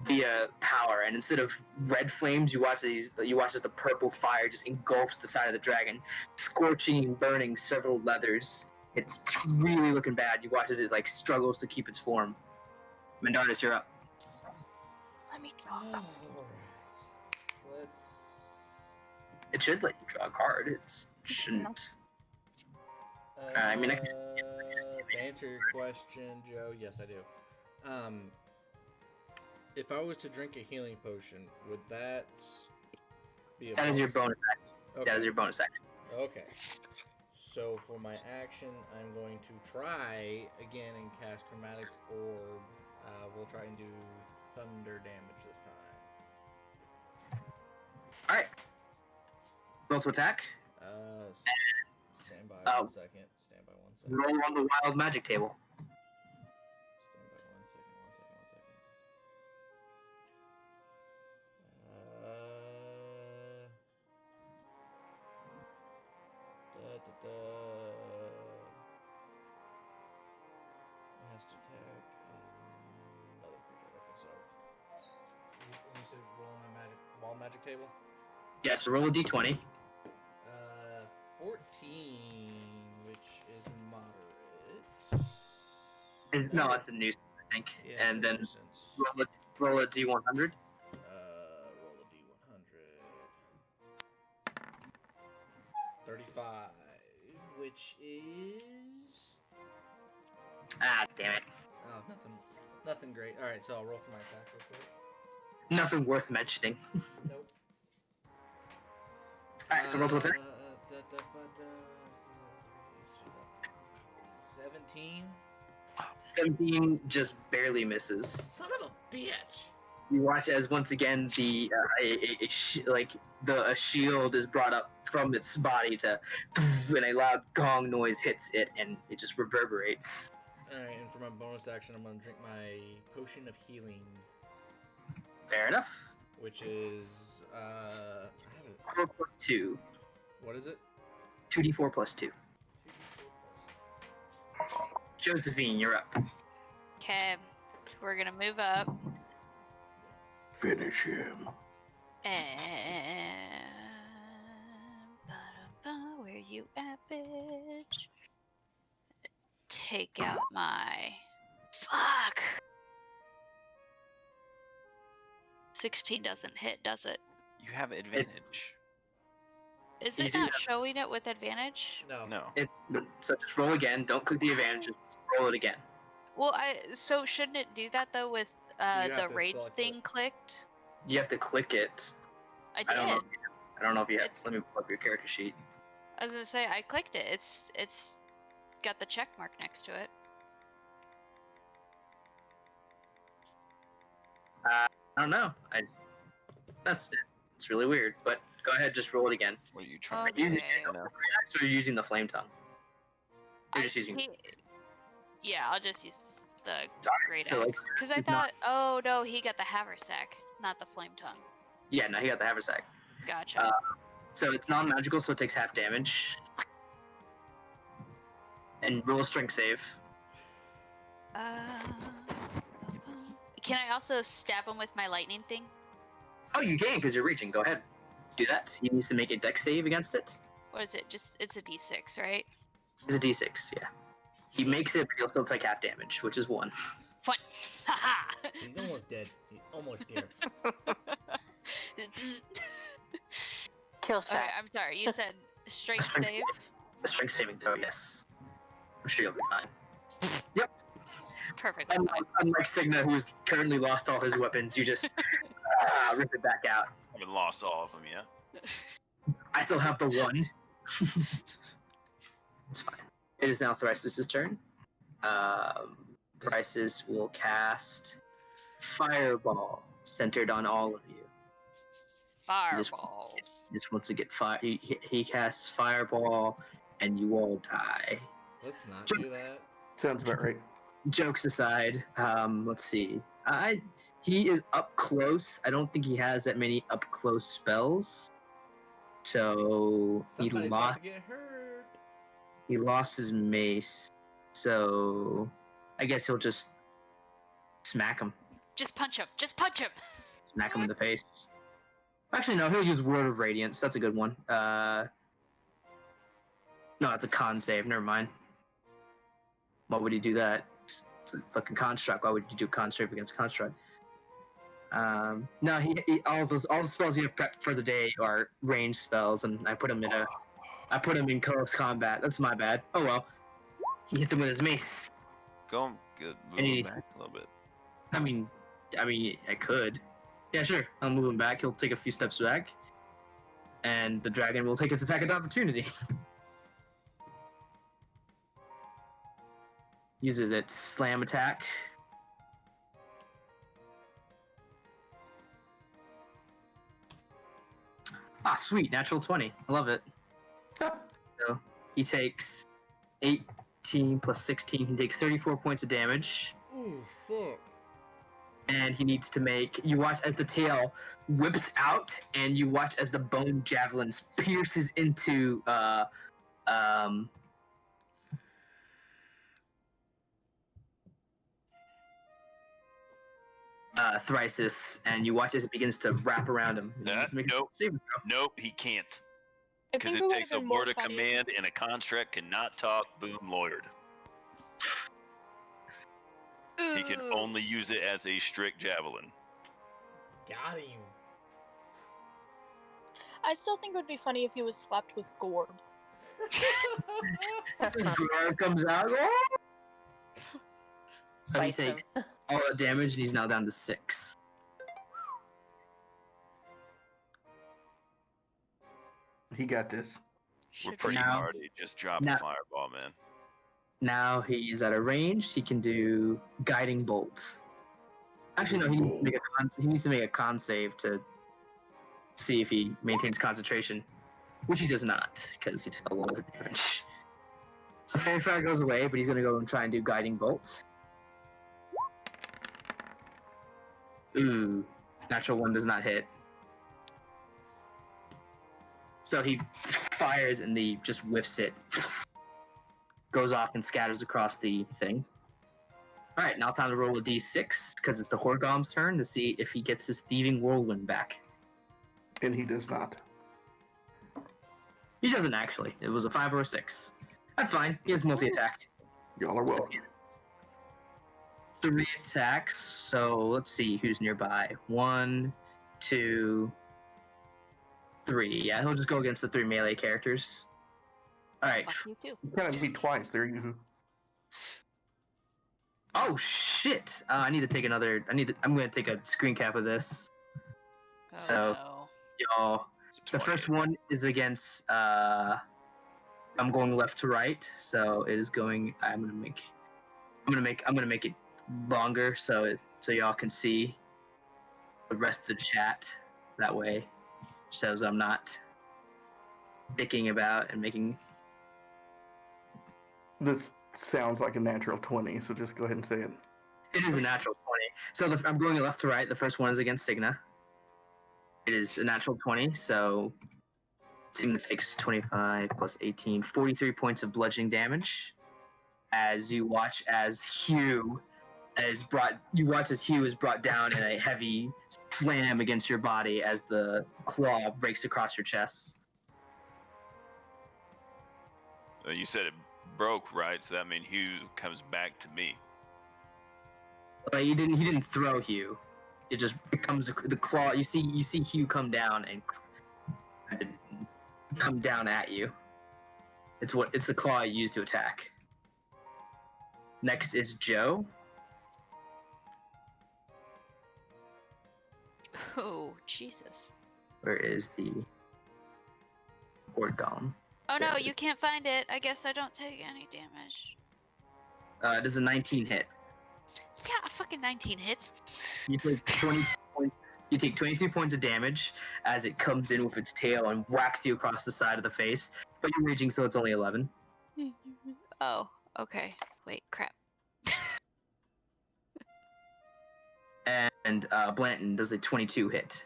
via power. And instead of red flames, you watch as the purple fire just engulfs the side of the dragon, scorching and burning several leathers. It's really looking bad. You watch as it like struggles to keep its form. Mandardas, you're up. Let me draw a card. Let's. It should let you draw a card. It shouldn't. I mean, I can- To answer your question, Joe, yes, I do. If I was to drink a healing potion, would that be a That is your bonus action. Okay. That is your bonus action. Okay. So for my action, I'm going to try again and cast Chromatic Orb. We'll try and do thunder damage this time. All right. Roll to attack. Stand by Oh. 1 second. Stand by 1 second. Roll on the wild magic table. Stand by 1 second. 1 second. 1 second. It has to attack another creature. Okay, so you said roll on my wild magic table. Yes. Roll a d20. 14, which is moderate. No, it's a nuisance, I think. Yeah, And it's a then nuisance. roll a d100. Roll a d100. 35, which is Damn it. oh nothing great. All right, so I'll roll for my attack real quick. Nothing worth mentioning. Nope. All right, so roll to attack. 17. 17 just barely misses. Son of a bitch. You watch as once again a shield is brought up from its body and a loud gong noise hits it, and it just reverberates. Alright, and for my bonus action, I'm going to drink my potion of healing, Fair enough. which is, I have it. 4 plus 2. What is it? 2d4 plus 2. Josephine, you're up. Okay, we're gonna move up. Finish him. And where you at, bitch? Take out my fuck. 16 doesn't hit, does it? You have advantage. Is You it do not have- showing it with advantage? No. No. So just roll again. Don't click the advantage. Just roll it again. Well, so shouldn't it do that though with have the to raid select thing it. clicked? You have to click it. I I don't know. did. I don't know if you have. It's- Let me pull up your character sheet. I was gonna say I clicked it. It's got the check mark next to it. I don't know. It's really weird. But go ahead, just roll it again. What are you trying Okay. to do now? So you're using the flame tongue. You're just using. Yeah, I'll just use the Sorry, great so, like, axe because I it's not- thought, oh no, he got the haversack, not the flame tongue. Yeah, no, he got the haversack. Gotcha. So it's non-magical, so it takes half damage. And roll a strength save. Can I also stab him with my lightning thing? Oh, you can because you're reaching. Go ahead, do that. He needs to make a dex save against it. What is it? Just it's a D6, right? It's a d6, yeah. He makes it, but he'll still take half damage, which is 1. Fun. Haha. He's almost dead. He's almost there. Kill shot. Okay, I'm sorry. You said strength save. A strength saving throw, yes. I'm sure you'll be fine. Perfectly Unlike, fine. unlike Signa, who's currently lost all his weapons, you just rip it back out. I haven't lost all of them yet. I still have the 1. It's fine. It is now Thrice's turn. Thrices will cast Fireball, centered on all of you. Fireball. Just wants to get fire. He casts Fireball, and you all die. Let's not do that. Sounds about right. Jokes aside, let's see. He is up close. I don't think he has that many up close spells. So Somebody's about to get hurt. he lost his mace. So I guess he'll just smack him. Just punch him. Just punch him. Smack him in the face. Actually, no, he'll use Word of Radiance. That's a good one. No, it's a con save. Never mind. Why would he do that? It's a fucking construct. Why would you do con save against construct? No, he all the spells he have prepped for the day are ranged spells, and I put him in close combat. That's my bad. Oh well. He hits him with his mace. Go and move Any- him back a little bit. I mean, I could. Yeah, sure. I'll move him back. He'll take a few steps back, and the dragon will take its attack of opportunity. Uses its slam attack. Ah, sweet. Natural 20. I love it. So he takes 18 plus 16. He takes 34 points of damage. Ooh, fuck. And he needs to make. You watch as the tail whips out, and you watch as the bone javelin pierces into Thrices, and you watch as it begins to wrap around him. He needs to make a Nope. saving throw. Nope, he can't. I Because think it would've takes a been more word of funny- command and a construct cannot talk boom lawyered. He can Ooh. only use it as a strict javelin. Got him. I still think it would be funny if he was slapped with Gorb. His guard comes out. Oh! So he Bites him. takes all that damage, and he's now down to 6. He got this. We're Should pretty be- Now- hard. He just dropped now- a fireball, man. Now he is at a range. He can do guiding bolt. Actually, no. He needs to make a con save to see if he maintains concentration, which he does not because he took a lot of damage. So Fairy Fire goes away, but he's going to go and try and do guiding bolt. Ooh, natural 1 does not hit. So he fires and the just whiffs it. Goes off and scatters across the thing. All right, now time to roll a d6 because it's the Horgom's turn to see if he gets his thieving whirlwind back. And he does not. He doesn't actually. It was a 5 or a 6. That's fine. He has multi-attack. Y'all are welcome. 3 attacks. So let's see who's nearby. 1, 2, 3. Yeah, he'll just go against the 3 melee characters. All right. Fuck you too. You kind of beat twice there. You. Oh shit! I need to take another. I'm gonna take a screen cap of this. Oh, So- no. Y'all, It's a the 20. first one is against. I'm going left to right, so it is going. I'm gonna make it longer so y'all can see the rest of the chat. That way, shows I'm not dicking about and making. This sounds like a natural 20, so just go ahead and say it. It is a natural 20. So I'm going left to right. The first one is against Signa. It is a natural 20, so Signa takes 25 plus 18, 43 points of bludgeoning damage. As you watch as Hugh is brought down in a heavy slam against your body as the claw breaks across your chest. You said it broke, right? So that means Hugh comes back to me. But he didn't throw Hugh. It just becomes the claw. You see Hugh come down and come down at you. It's the claw you use to attack. Next is Joe. Oh, Jesus. Where is the horde golem? Oh no, you can't find it. I guess I don't take any damage. Does a 19 hit? Yeah, a fucking 19 hits. You take 20 points. You take 22 points of damage as it comes in with its tail and whacks you across the side of the face. But you're raging, so it's only 11. Oh, okay. Wait, crap. And Blanton does a 22 hit.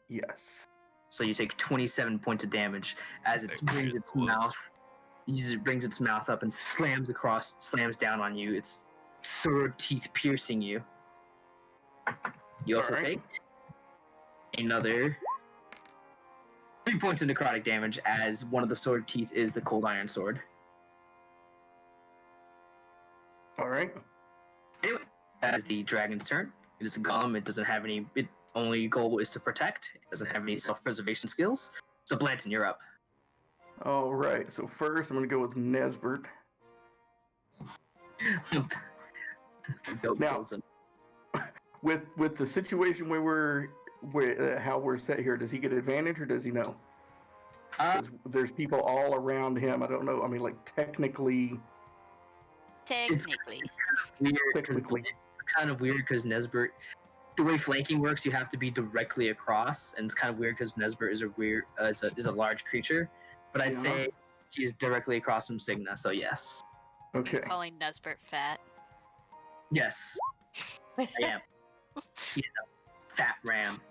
Yes. So you take 27 points of damage as it That brings crit its wounds. mouth. It brings its mouth up and slams down on you. Its sword teeth piercing you. You also Alright. take another 3 points of necrotic damage as one of the sword teeth is the cold iron sword. Alright. Anyway, that is the dragon's turn. It is a golem. It doesn't have any. Its only goal is to protect. It doesn't have any self-preservation skills. So Blanton, you're up. Alright, so first I'm going to go with Nesbert. Goat Now- kills him. With the situation how we're set here, does he get advantage or does he know? Uh, 'Cause there's people all around him. I don't know. I mean, like, technically. Technically. weird because Technically. it's kind of weird because Nesbert, the way flanking works, you have to be directly across, and it's kind of weird because Nesbert is is a large creature. But I'd Yeah. say she's directly across from Signa, so yes, Are Okay. you calling Nesbert fat? yes, I am. He's a fat ram.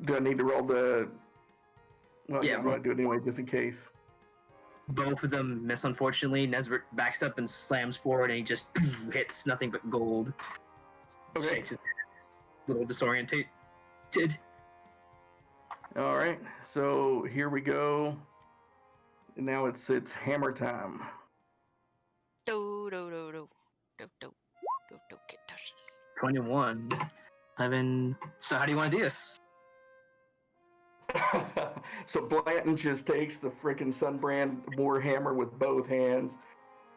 Do I need to roll the. Well, Yeah, yeah, I'm going to do it anyway, just in case. Both of them miss, unfortunately. Nesbert backs up and slams forward, and he just hits nothing but gold. Okay. Shakes his head, a little disoriented. Alright, so here we go. And now it's hammer time. Do do do do do do do can't touch this. 21. 11. So how do you want to do this? So Blanton just takes the frickin' Sunbrand Warhammer with both hands,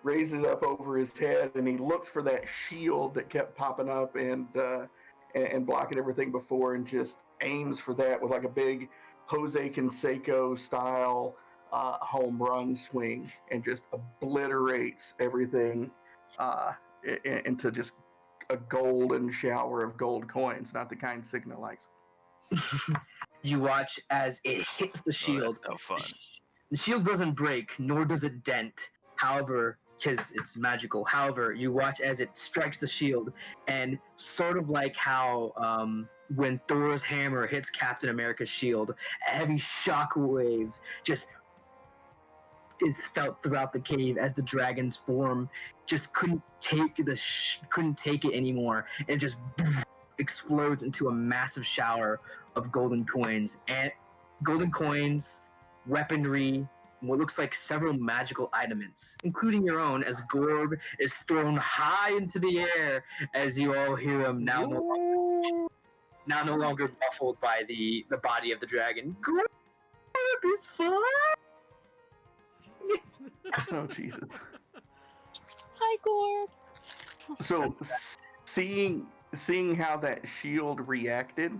raises it up over his head, and he looks for that shield that kept popping up and blocking everything before, and just aims for that with like a big Jose Canseco style home run swing, and just obliterates everything into just a golden shower of gold coins, not the kind Signa likes. You watch as it hits the shield. Oh, that's no fun. The shield doesn't break, nor does it dent. However, because it's magical. However, you watch as it strikes the shield, and sort of like how when Thor's hammer hits Captain America's shield, a heavy shockwave just is felt throughout the cave as the dragon's form just couldn't take it anymore, and just explodes into a massive shower of golden coins, weaponry, what looks like several magical items, including your own, as Gorb is thrown high into the air as you all hear him now no longer muffled by the body of the dragon. Gorb is fine. Oh Jesus! Hi, Gorb. So seeing how that shield reacted,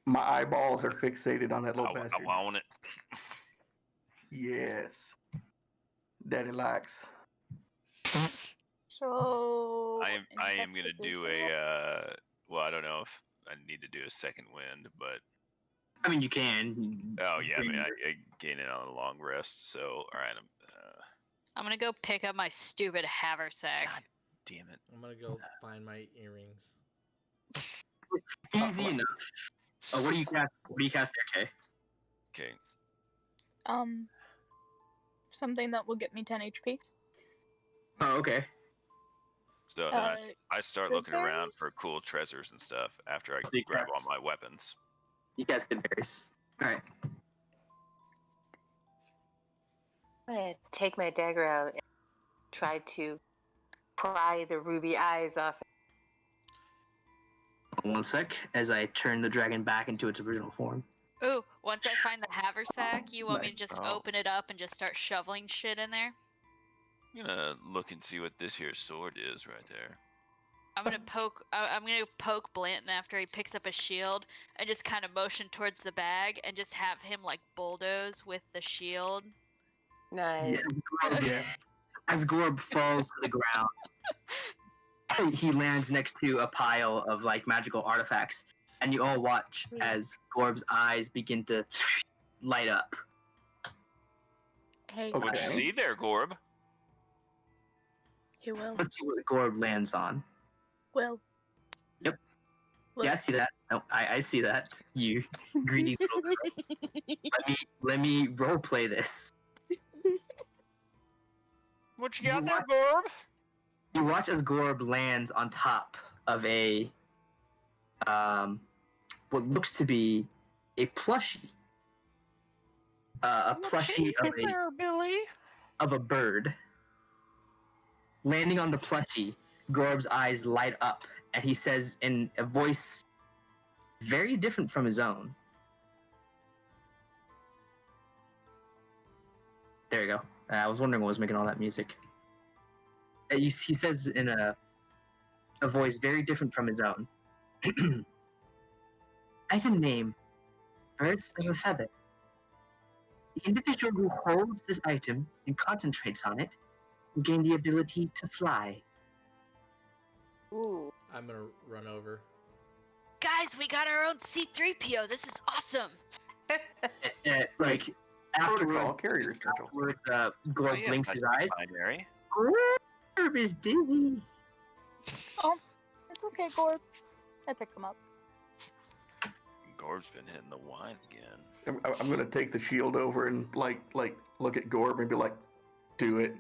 my eyeballs are fixated on that little I bastard. want it. Yes, Daddy likes. So I am gonna do investigation. well, I don't know if I need to do a second wind, but I mean, you can. oh yeah, I mean I gain it on a long rest. So all right, I'm gonna go pick up my stupid haversack. God damn it. I'm gonna go find my earrings. Easy enough. Oh, what do you cast? What do you cast there, Kay? Okay. Something that will get me 10 HP. Oh, okay. So then I start looking around for berries? cool treasures and stuff after I So you grab all cast- my weapons. You guys get berries. All right. I'm gonna take my dagger out and try to pry the ruby eyes off. One sec, as I turn the dragon back into its original form. Ooh, once I find the haversack, you want me to just Oh. open it up and just start shoveling shit in there? I'm gonna look and see what this here sword is right there. I'm gonna poke Blanton after he picks up a shield and just kind of motion towards the bag and just have him like bulldoze with the shield. Nice. Yeah. As Gorb falls to the ground, he lands next to a pile of like magical artifacts, and you all watch as Gorb's eyes begin to light up. Hey, Okay. What you see there, Gorb? he will. Let's see what Gorb lands on. Will. Yep. Look. Yeah, I see that. No, I see that. You greedy little girl. Let me role play this. What You got there, Gorb? You watch as Gorb lands on top of a what looks to be a plushie. A plushie of a bird. Landing on the plushie, Gorb's eyes light up, and he says in a voice very different from his own. There you go. I was wondering what was making all that music. He says in a voice very different from his own. Item name, birds of a feather. The individual who holds this item and concentrates on it will gain the ability to fly. Ooh. I'm gonna run over. Guys, we got our own C3PO. This is awesome. Like Protocol afterwards, carrier schedule. Gorb blinks his eyes. Binary. Gorb is dizzy. Oh, it's okay, Gorb. I picked him up. Gorb's been hitting the wine again. I'm gonna take the shield over and like look at Gorb and be like, "Do it."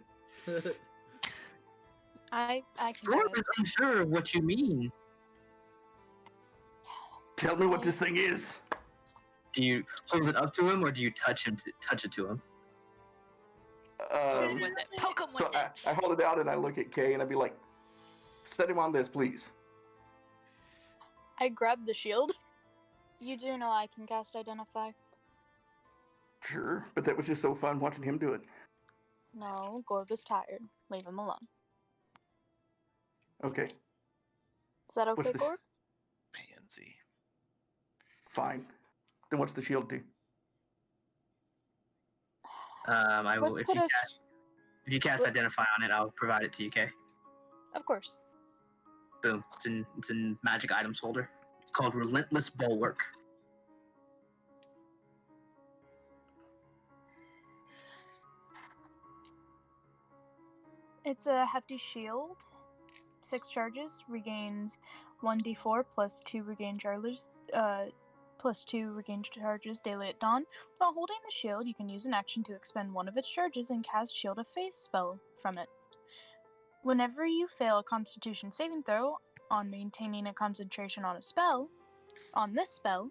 I can do Gorb it. is unsure of what you mean. Tell me what this thing is. Do you hold it up to him, or do you touch it to him? Shoot him with it. Poke him with So it. I hold it out and I look at Kay and I'd be like, "Set him on this, please." I grabbed the shield. You do know I can cast Identify. Sure, but that was just so fun watching him do it. No, Gorb is tired. Leave him alone. Okay, Is that okay, What's this? Gorb? Pansy. fine. Then what's the shield do? I will. Let's If put you us. cast, identify on it, I'll provide it to you. Okay. Of course. Boom. It's in magic items folder. It's called Relentless Bulwark. It's a hefty shield, 6 charges, regains 1d4 plus 2 regained charges, daily at dawn. While holding the shield, you can use an action to expend one of its charges and cast Shield of Faith spell from it. Whenever you fail a Constitution saving throw on maintaining a concentration on this spell,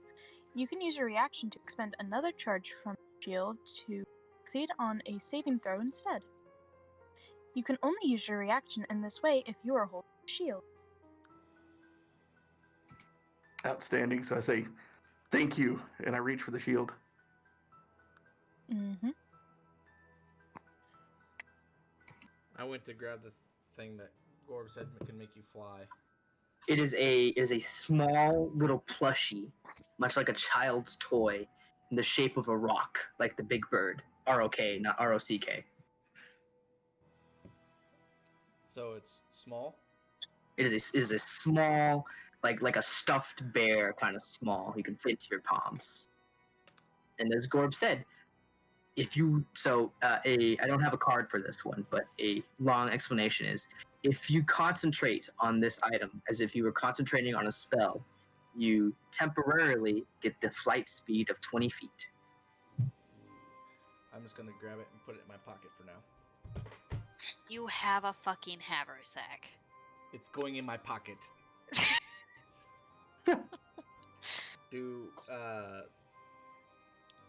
you can use your reaction to expend another charge from the shield to succeed on a saving throw instead. You can only use your reaction in this way if you are holding the shield. Outstanding. So I say, thank you, and I reach for the shield. Mm-hmm. I went to grab the thing that Gorb said can make you fly. It is a small little plushie, much like a child's toy, in the shape of a rock, like the Big Bird. R-O-K, not R-O-C-K. So it's small? It is a small, like a stuffed bear, kind of small. You can fit into your palms. And as Gorb said, if you I don't have a card for this one, but a long explanation is if you concentrate on this item as if you were concentrating on a spell, you temporarily get the flight speed of 20 feet. I'm just gonna grab it and put it in my pocket for now. You have a fucking haversack. It's going in my pocket.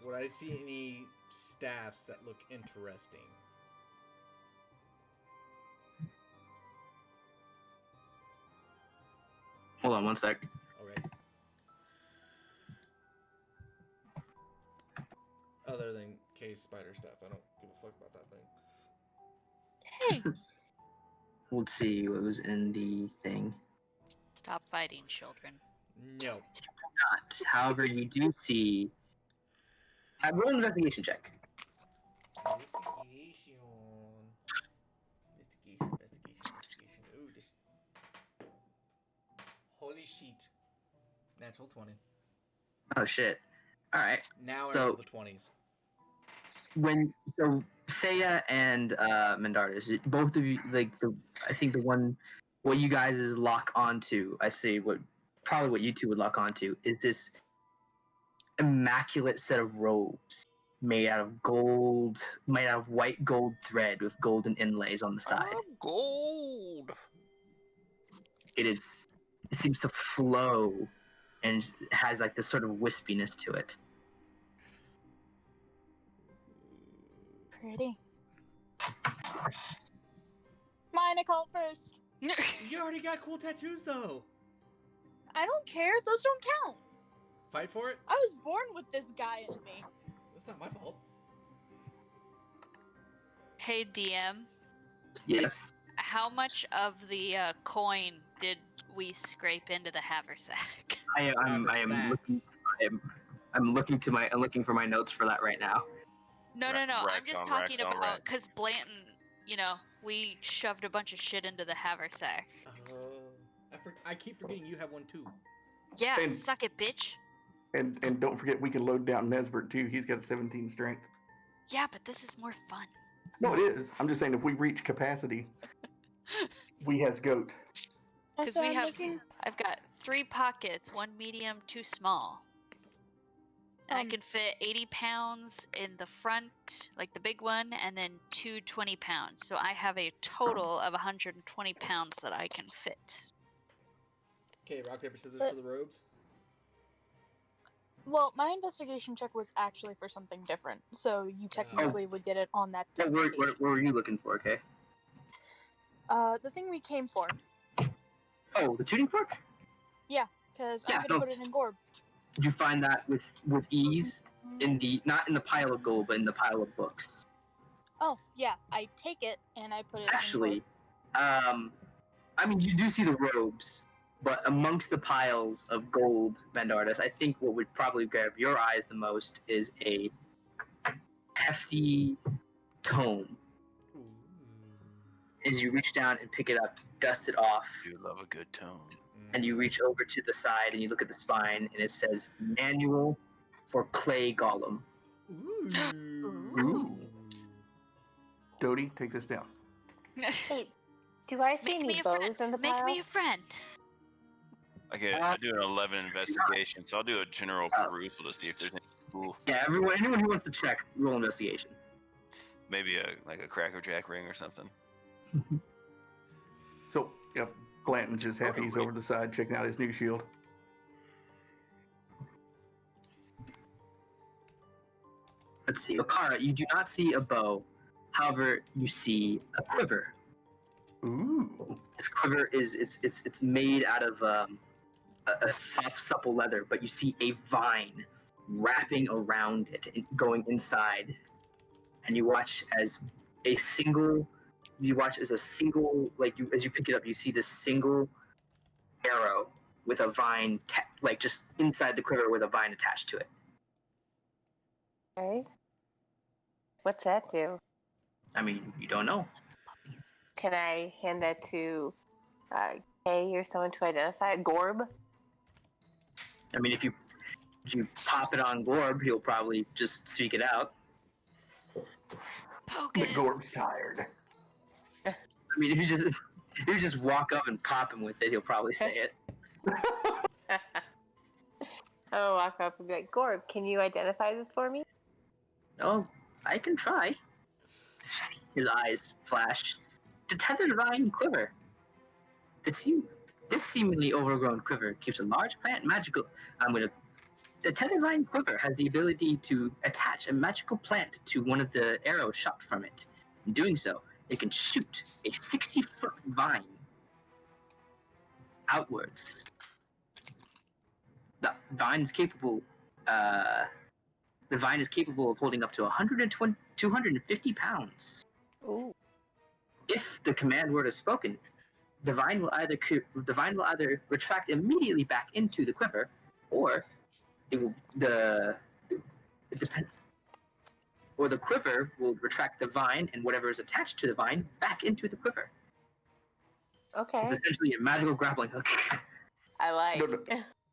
Would I see any staffs that look interesting? Hold on one sec. Okay. Other than case spider stuff, I don't give a fuck about that thing. Hey! Let's see what was in the thing. Stop fighting, children. No. Not. However, you do see. Roll an investigation check. Investigation. Ooh, this. Holy shit. Natural 20. Oh shit! All right. Now I So- roll the 20s. So Saya and Mendartis, both of you, I think what you guys is lock onto. I say what you two would lock onto is this immaculate set of robes made out of gold, made out of white gold thread with golden inlays on the side. Gold. It seems to flow and has like this sort of wispiness to it. Pretty. Mine, I call it first. You already got cool tattoos, though. I don't care. Those don't count. Fight for it? I was born with this guy in me. That's not my fault. Hey, DM. Yes. How much of the coin did we scrape into the haversack? I'm looking for my notes for that right now. No. I'm Racks just on talking racks on about racks. because Blanton, we shoved a bunch of shit into the haversack. I keep forgetting you have one too. Yeah, And- suck it, bitch. And don't forget, we can load down Nesbert too. He's got 17 strength. Yeah, but this is more fun. No, it is. I'm just saying, if we reach capacity, we has goat. Because Also, I'm looking. I've got 3 pockets, 1 medium, 2 small. And I can fit 80 pounds in the front, like the big one, and then 2 20 pounds. So I have a total of 120 pounds that I can fit. Okay, rock, paper, scissors But- for the robes. Well, my investigation check was actually for something different, so you technically would get it on that. What were you looking for, okay? The thing we came for, Oh, the tuning fork? because Yeah, I'm gonna no. put it in Gorb. You find that with ease not in the pile of gold, but in the pile of books. Oh, yeah, I take it and I put it Actually, in you do see the robes, but amongst the piles of gold, Mendartis, I think what would probably grab your eyes the most is a hefty tome. Ooh. As you reach down and pick it up, dust it off, You love a good tone. and you reach over to the side and you look at the spine, and it says Manual for Clay Golem. Ooh. Ooh. Dodie, take this down. Hey, Do I see Make me any a friend. bows in the Make pile? me a friend. Okay, I do an 11 investigation, so I'll do a general perusal to see if there's any cool, Yeah, anyone who wants to check, roll investigation. maybe a Cracker Jack ring or something. So, yep, Blanton's just happy he's over the side checking out his new shield. Let's see. Okara, you do not see a bow. However, you see a quiver. Ooh. This quiver it's made out of a soft, supple leather, but you see a vine wrapping around it and going inside. And you watch as a single, as you pick it up, you see this single arrow with a vine, just inside the quiver with a vine attached to it. Okay. What's that do? I mean, you don't know. Can I hand that to Kay or someone to identify it? Gorb? I mean, if you pop it on Gorb, he'll probably just speak it out. Poke The him. Gorb's tired. I mean, if you just walk up and pop him with it, he'll probably say it. I'll walk up and be like, Gorb, can you identify this for me? Oh, I can try. His eyes flash. The tethered vine quiver. This seemingly overgrown quiver keeps a large plant magical. The tethered vine quiver has the ability to attach a magical plant to one of the arrows shot from it. In doing so, it can shoot a 60-foot vine outwards. The vine is capable. The vine is capable of holding up to 250 pounds. Ooh. If the command word is spoken, the vine will either retract immediately back into the quiver, or the quiver will retract the vine and whatever is attached to the vine back into the quiver. Okay. It's essentially a magical grappling hook. I like. No.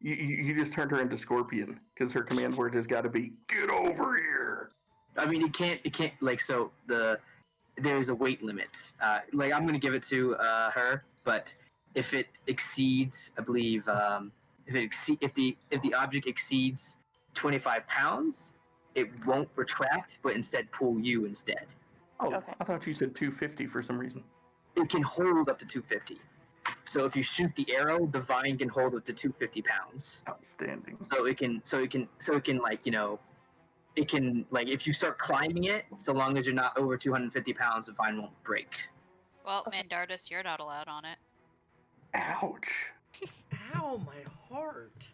You just turned her into Scorpion because her command word has got to be "Get over here." I mean, it can't there's a weight limit. I'm gonna give it to her, but if it exceeds, I believe, if the object exceeds 25 pounds, it won't retract, but instead pull you instead. Oh, Okay. I thought you said 250 for some reason. It can hold up to 250. So if you shoot the arrow, the vine can hold up to 250 pounds. Outstanding. So it can if you start climbing it, so long as you're not over 250 pounds, the vine won't break. Well, Okay. Mandardus, you're not allowed on it. Ouch. Ow, my heart.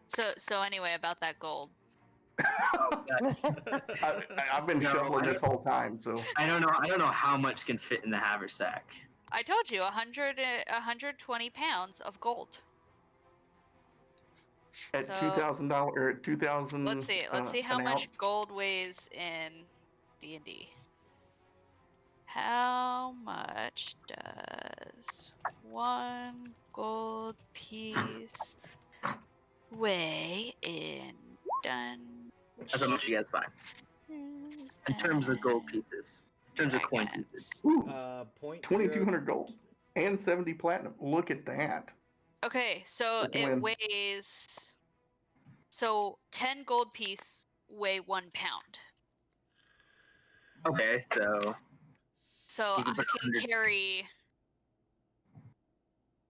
So anyway, about that gold. I've been No, shoveling this whole time, so I don't know how much can fit in the haversack. I told you, 120 pounds of gold. at So- $2,000 or at 2,000. Let's see how an much ounce. gold weighs in D&D. How much does one gold piece weigh in Dungeons That's how much you guys buy. In terms of gold pieces. In terms of coin pieces. Ooh, Point 2,200 gold and 70 platinum. Look at that. Okay, so Good it win. weighs. So 10 gold piece weigh 1 pound. Okay, so So You can I put can 100. carry.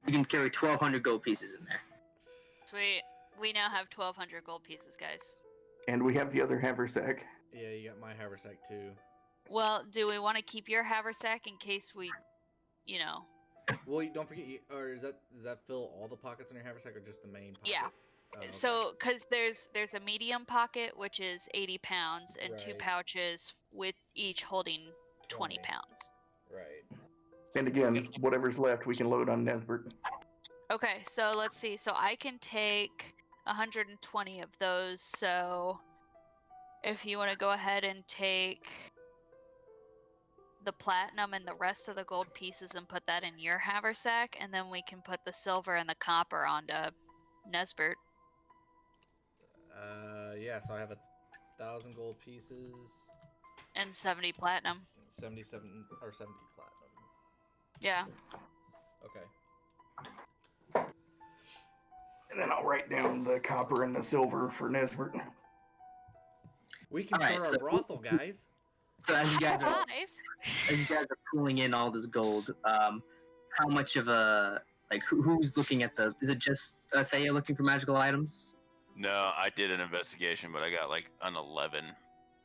you can carry 1,200 gold pieces in there. Sweet. We now have 1,200 gold pieces, guys. And we have the other haversack. Yeah, you got my haversack too. Well, do we want to keep your haversack in case we, you know? Well, don't forget, or does that fill all the pockets in your haversack, or just the main pocket? Yeah. Oh, okay. So, because there's a medium pocket, which is 80 pounds, and 2 Right. pouches with each holding 20 20. pounds. Right. And again, whatever's left, we can load on Nesbert. Okay, so let's see. So I can take 120 of those. So if you want to go ahead and take the platinum and the rest of the gold pieces and put that in your haversack, and then we can put the silver and the copper onto Nesbert. yeah, so I have 1,000 gold pieces, And 70 platinum. 77 or 70 platinum. Yeah. Okay. And then I'll write down the copper and the silver for Nesbert. We can All right, start our so- brothel, guys. So as you guys are 5. pulling in all this gold, how much of a like who's looking at the? Is it just Thea looking for magical items? No, I did an investigation, but I got like an 11.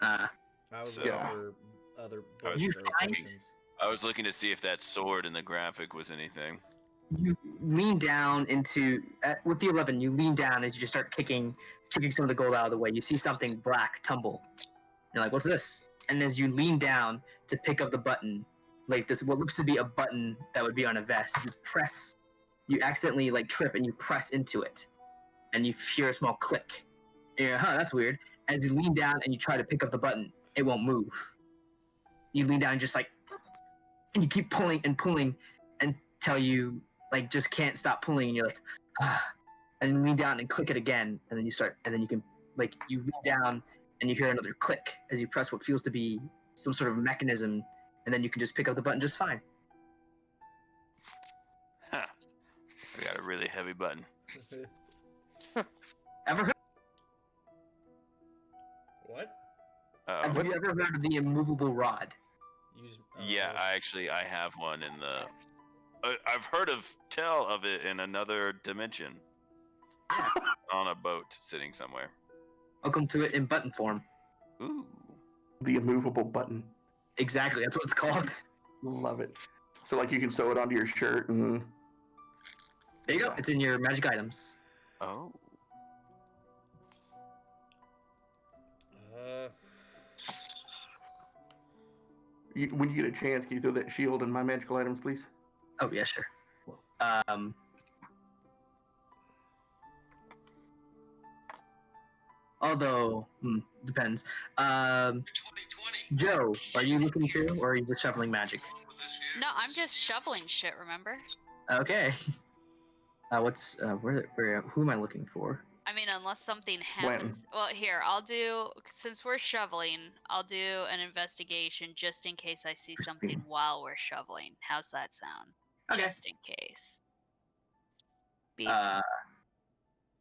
Uh, I was So- looking Yeah. for other I was- books or You find- potions. I was looking to see if that sword in the graphic was anything. you lean down into with the 11. You lean down as you just start kicking some of the gold out of the way. You see something black tumble. You're like, "What's this?" And as you lean down to pick up the button, like this, what looks to be a button that would be on a vest, you accidentally like trip and you press into it, and you hear a small click. And you're, that's weird. As you lean down and you try to pick up the button, it won't move. You lean down and just like, and you keep pulling and pulling until you like just can't stop pulling, and you're like, and you lean down and click it again, and then you start, and then you can like you lean down and you hear another click as you press what feels to be some sort of mechanism, and then you can just pick up the button just fine. Huh. I got a really heavy button. Ever heard? What? Uh-oh. Have you ever heard of the immovable rod? Use, Yeah, I have one in the. I've heard tell of it in another dimension. Yeah. On a boat, sitting somewhere. Welcome to it in button form. Ooh. The immovable button. Exactly, that's what it's called. Love it. So like you can sew it onto your shirt and There you go. Yeah. It's in your magic items. Oh. when you get a chance, can you throw that shield in my magical items, please? Oh yeah, sure. Although, depends. Joe, are you looking too, or are you just shuffling magic? No, I'm just shoveling shit, remember? Okay. What's where? Who am I looking for? I mean, unless something happens. Well, here, I'll do, since we're shoveling, I'll do an investigation just in case I see something while we're shoveling. How's that sound? Okay. Just in case. Be Uh,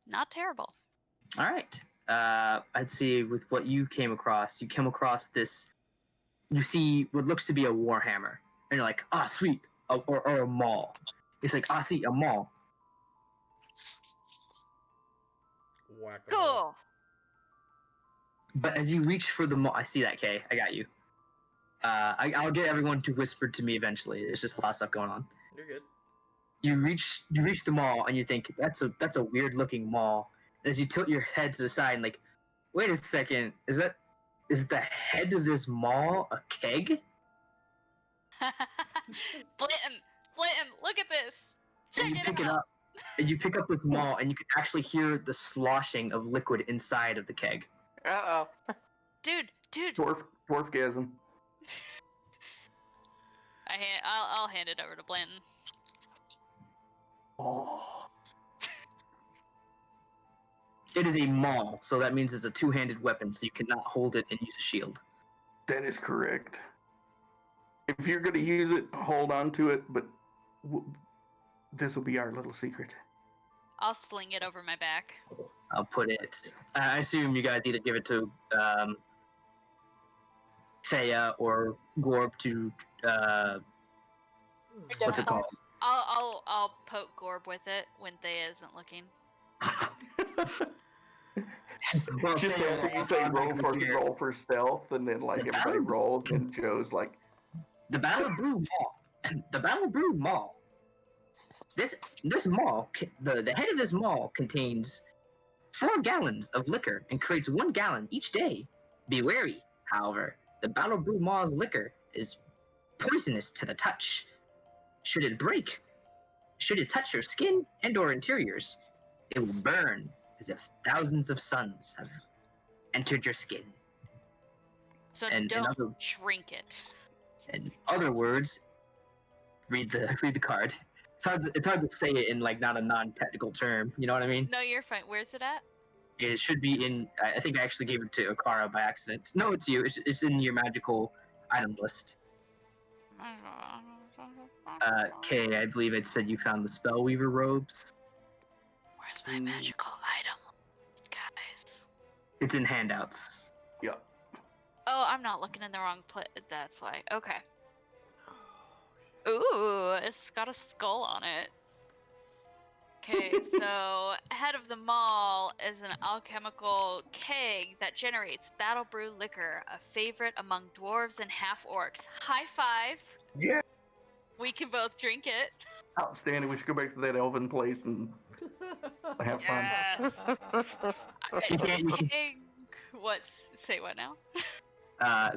not terrible. all right. I'd see with what you came across. You came across this. You see what looks to be a warhammer, and you're like, "Ah, sweet," or a maul. It's like, "Ah, see, a maul." Whack-a-mole. Cool. But as you reach for the maul, I see that, Kay. I got you. I'll get everyone to whisper to me eventually. There's just a lot of stuff going on. You're good. You reach the maul, and you think that's a weird looking maul. And as you tilt your head to the side, and like, wait a second, is the head of this maul a keg? Blinton, look at this. Check And you it pick it out. up, and you pick up this maul, and you can actually hear the sloshing of liquid inside of the keg. Uh oh. Dude. Dwarfgasm. I'll hand it over to Blanton. Oh. It is a maul, so that means it's a two-handed weapon, so you cannot hold it and use a shield. That is correct. If you're going to use it, hold on to it, but this will be our little secret. I'll sling it over my back. I'll put it. I assume you guys either give it to Thea or Gorb to what's it called? I'll poke Gorb with it when Thea isn't looking. Well, Just Thea, after you say roll for stealth, and then like everybody rolls, and Joe's like, the Battle of Brew Mall. The Battle of Brew Mall. This mall, the head of this mall contains 4 gallons of liquor and creates 1 gallon each day. Be wary, however, the Battle Brew Mall's liquor is poisonous to the touch. Should it touch your skin and or interiors, it will burn as if thousands of suns have entered your skin. So And don't drink it. In other words, read the card. It's hard to say it in like not a non-technical term. You know what I mean? No, you're fine. Where's it at? It should be in. I think I actually gave it to Akara by accident. No, it's you. It's in your magical item list. Kay, I believe it said you found the Spellweaver robes. Where's my magical item, guys? It's in handouts. Yeah. Oh, I'm not looking in the wrong place. That's why. Okay. Ooh, it's got a skull on it. Okay, so ahead of the mall is an alchemical keg that generates battle brew liquor, a favorite among dwarves and half-orcs. High five! Yeah. We can both drink it. Outstanding. We should go back to that elven place and have fun. Yes. Say what now?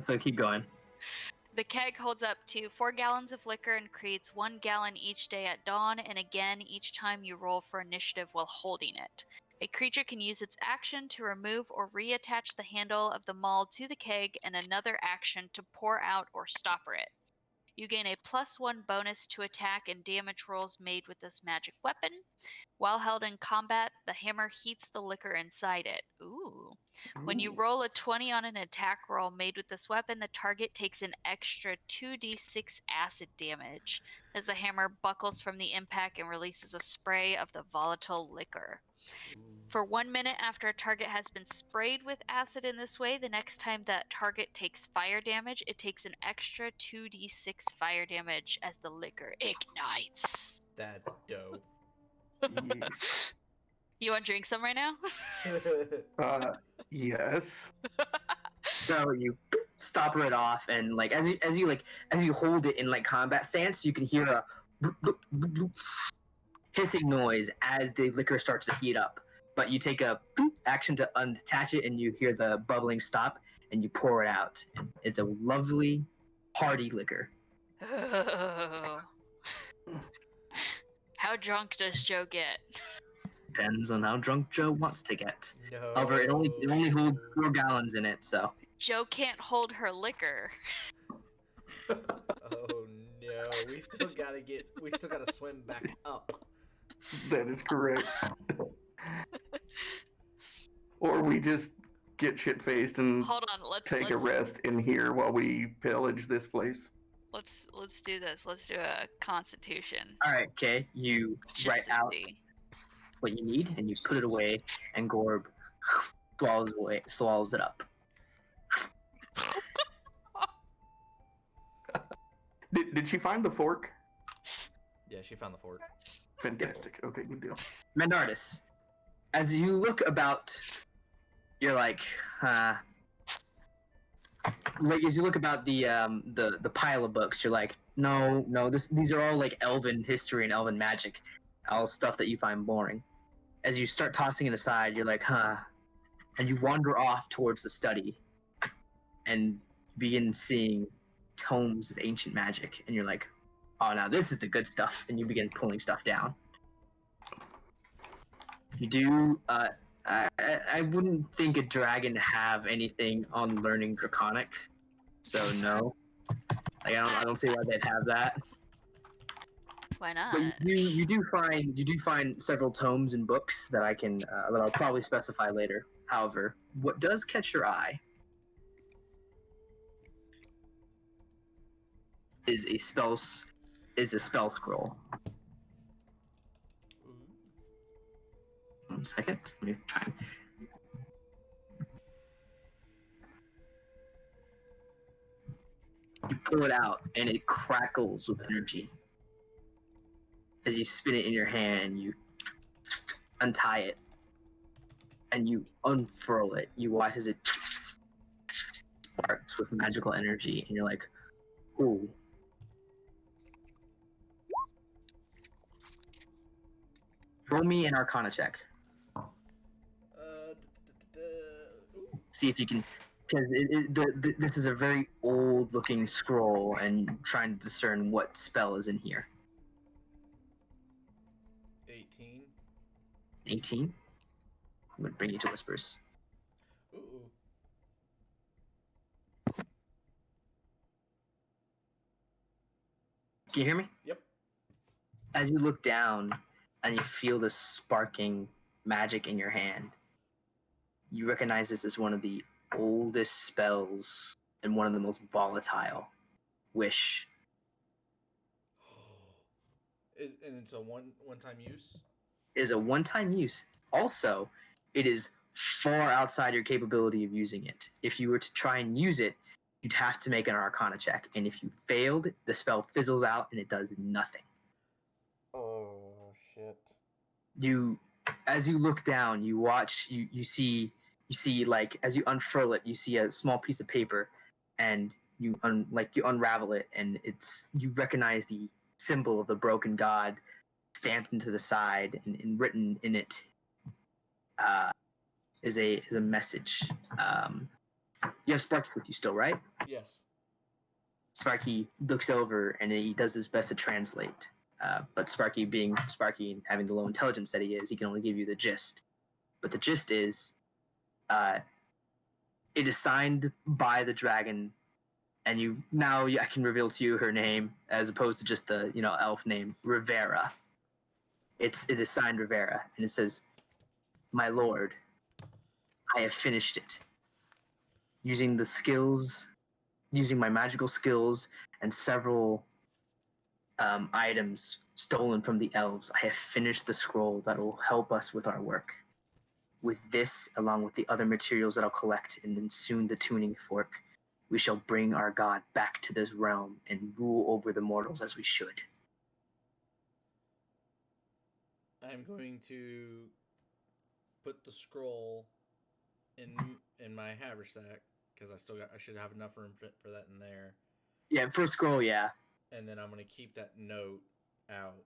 So keep going. The keg holds up to 4 gallons of liquor and creates 1 gallon each day at dawn, and again each time you roll for initiative while holding it. A creature can use its action to remove or reattach the handle of the maul to the keg, and another action to pour out or stopper it. You gain a +1 bonus to attack and damage rolls made with this magic weapon. While held in combat, the hammer heats the liquor inside it. Ooh. When you roll a 20 on an attack roll made with this weapon, the target takes an extra 2d6 acid damage as the hammer buckles from the impact and releases a spray of the volatile liquor. For 1 minute after a target has been sprayed with acid in this way, the next time that target takes fire damage, it takes an extra 2d6 fire damage as the liquor ignites. That's dope. Yes. You want to drink some right now? Yes. So you stopper it off, and like as you hold it in like combat stance, you can hear a bloop, bloop, bloop, bloop, hissing noise as the liquor starts to heat up. But you take a action to unattach it, and you hear the bubbling stop, and you pour it out. And it's a lovely, hearty liquor. Oh. How drunk does Joe get? Depends on how drunk Joe wants to get. No. However, it only holds 4 gallons in it, so. Joe can't hold her liquor. Oh no, we still gotta swim back up. That is correct. Or we just get shit faced and Hold on, let's take a rest in here while we pillage this place. Let's do this. Let's do a constitution. All right, okay. You Just write to out see. what you need, and you put it away, and Gorb swallows it up. Did she find the fork? Yeah, she found the fork. Fantastic. Okay, good deal. Mendardis, as you look about, you're like as you look about the pile of books, you're like, no, these are all like elven history and elven magic, all stuff that you find boring. As you start tossing it aside, you're like, and you wander off towards the study, and begin seeing tomes of ancient magic, and you're like, oh, now this is the good stuff, and you begin pulling stuff down. You do. I wouldn't think a dragon have anything on learning Draconic, so no. Like I don't see why they'd have that. Why not? But you do find several tomes and books that I can that I'll probably specify later. However, what does catch your eye is a spell scroll. Ooh. 1 second. Let me try. You pull it out, and it crackles with energy. As you spin it in your hand, you untie it, and you unfurl it. You watch as it sparks with magical energy, and you're like, ooh. Roll me an Arcana check. See if you can, because this is a very old-looking scroll, and trying to discern what spell is in here. 18. 18. I'm gonna bring you to whispers. Ooh. Can you hear me? Yep. As you look down and you feel this sparking magic in your hand, You recognize this as one of the oldest spells and one of the most volatile. Wish. And it's a one-time use? It is a one-time use. Also, it is far outside your capability of using it. If you were to try and use it, you'd have to make an Arcana check, and if you failed, the spell fizzles out and it does nothing. Oh shit! As you look down, you watch. You see like as you unfurl it, you see a small piece of paper, and you unravel it, and you recognize the symbol of the broken god stamped into the side, and written in it is a message. You have Sparky with you still, right? Yes. Sparky looks over and he does his best to translate. But Sparky, being Sparky and having the low intelligence that he is, he can only give you the gist. But the gist is, it is signed by the dragon, and I can reveal to you her name as opposed to just the elf name, Rivera. It is signed Rivera, and it says, "My lord, I have finished it. Using my magical skills and several items stolen from the elves, I have finished the scroll that will help us with our work. With this, along with the other materials that I'll collect, and then soon the tuning fork, we shall bring our god back to this realm and rule over the mortals as we should." I'm going to put the scroll in my haversack because I should have enough room for that in there. Yeah, for a scroll, yeah. And then I'm gonna keep that note out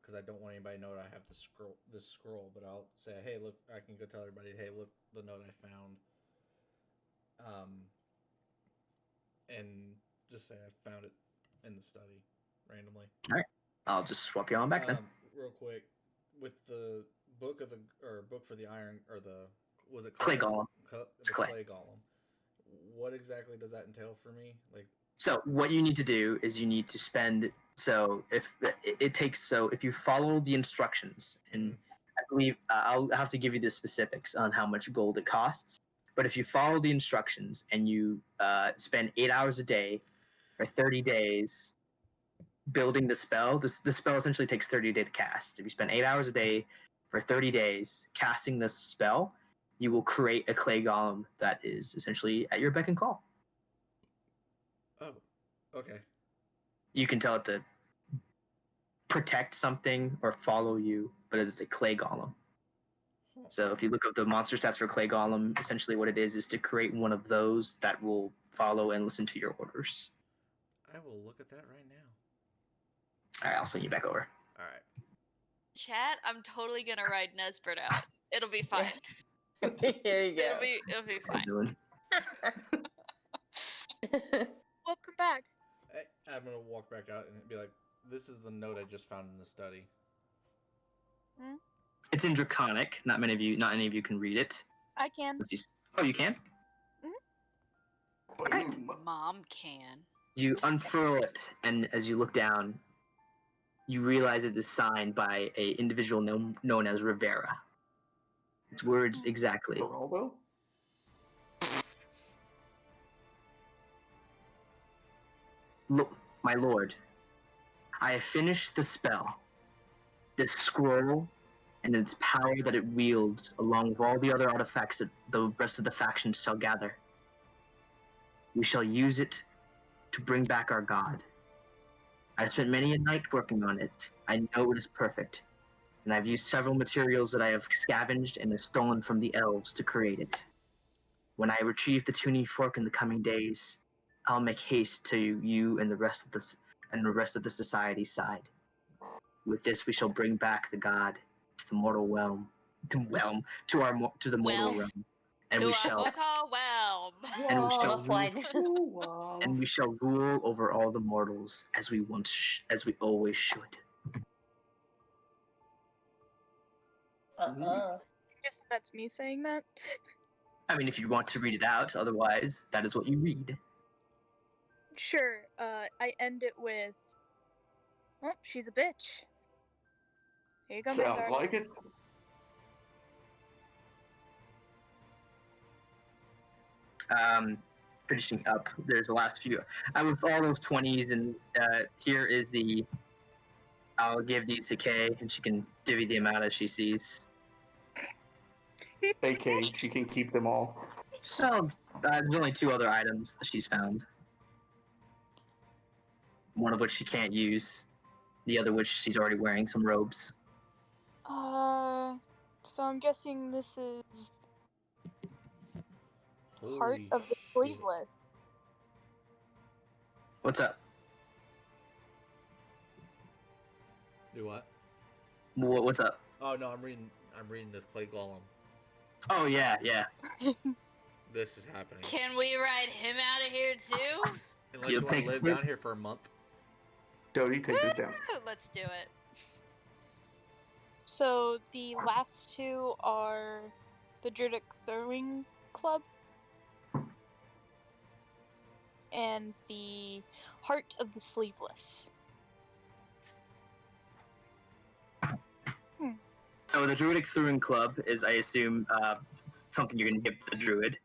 because I don't want anybody to know I have this scroll. But I'll say, hey, look, I can go tell everybody, hey, look, the note I found. And just say I found it in the study randomly. All right, I'll just swap you on back then. Real quick, with the book for the iron, or was it clay golem? It's clay golem. What exactly does that entail for me? Like, so what you need to do is you need to spend. So if you follow the instructions, and I believe I'll have to give you the specifics on how much gold it costs. But if you follow the instructions and you spend 8 hours a day for 30 days building the spell, the spell essentially takes 30 days to cast. If you spend 8 hours a day for 30 days casting this spell, you will create a clay golem that is essentially at your beck and call. Oh, okay. You can tell it to protect something or follow you, but it is a clay golem. So if you look up the monster stats for clay golem, essentially what it is to create one of those that will follow and listen to your orders. I will look at that right now. All right, I'll send you back over. All right. Chat, I'm totally gonna ride Nesbert out. It'll be fine. Here you go. It'll be fine. Welcome back. I'm gonna walk back out and be like, "This is the note I just found in the study." It's in Draconic. Not any of you can read it. I can. Oh, you can? Right. Mom can. You unfurl it, and as you look down, you realize it is signed by an individual known as Rivera. Its words exactly. Geraldo? Look, my lord, I have finished the spell. This scroll and its power that it wields, along with all the other artifacts that the rest of the factions shall gather. We shall use it to bring back our god. I've spent many a night working on it. I know it is perfect, and I've used several materials that I have scavenged and have stolen from the elves to create it. When I retrieve the tuning fork in the coming days, I'll make haste to you and the rest of the society's side. With this, we shall bring back the god to the mortal realm, to the mortal realm, and we shall and we shall rule over all the mortals as we always should. Guess that's me saying that. I mean, if you want to read it out, otherwise, that is what you read. Sure. I end it with, "Oh, she's a bitch." Here you go, Sounds Mangar. like it. finishing up. There's the last few. With all those 20s, and here is the. I'll give these to Kay, and she can divvy them out as she sees. AK, she can keep them all. Well, there's only 2 other items that she's found. One of which she can't use. The other which she's already wearing some robes. So I'm guessing this is part Holy of the shit. sleeveless. What's up? Do what? What's up? Oh no, I'm reading this clay golem. Oh yeah. This is happening. Can we ride him out of here too? Unless You'll you want take to live it. down here for a month. Dodie, take this down. Woo! Let's do it. So the last 2 are the Druidic Throwing Club and the Heart of the Sleeveless. So the Druidic Throwing Club is, I assume, something you're going to give the druid,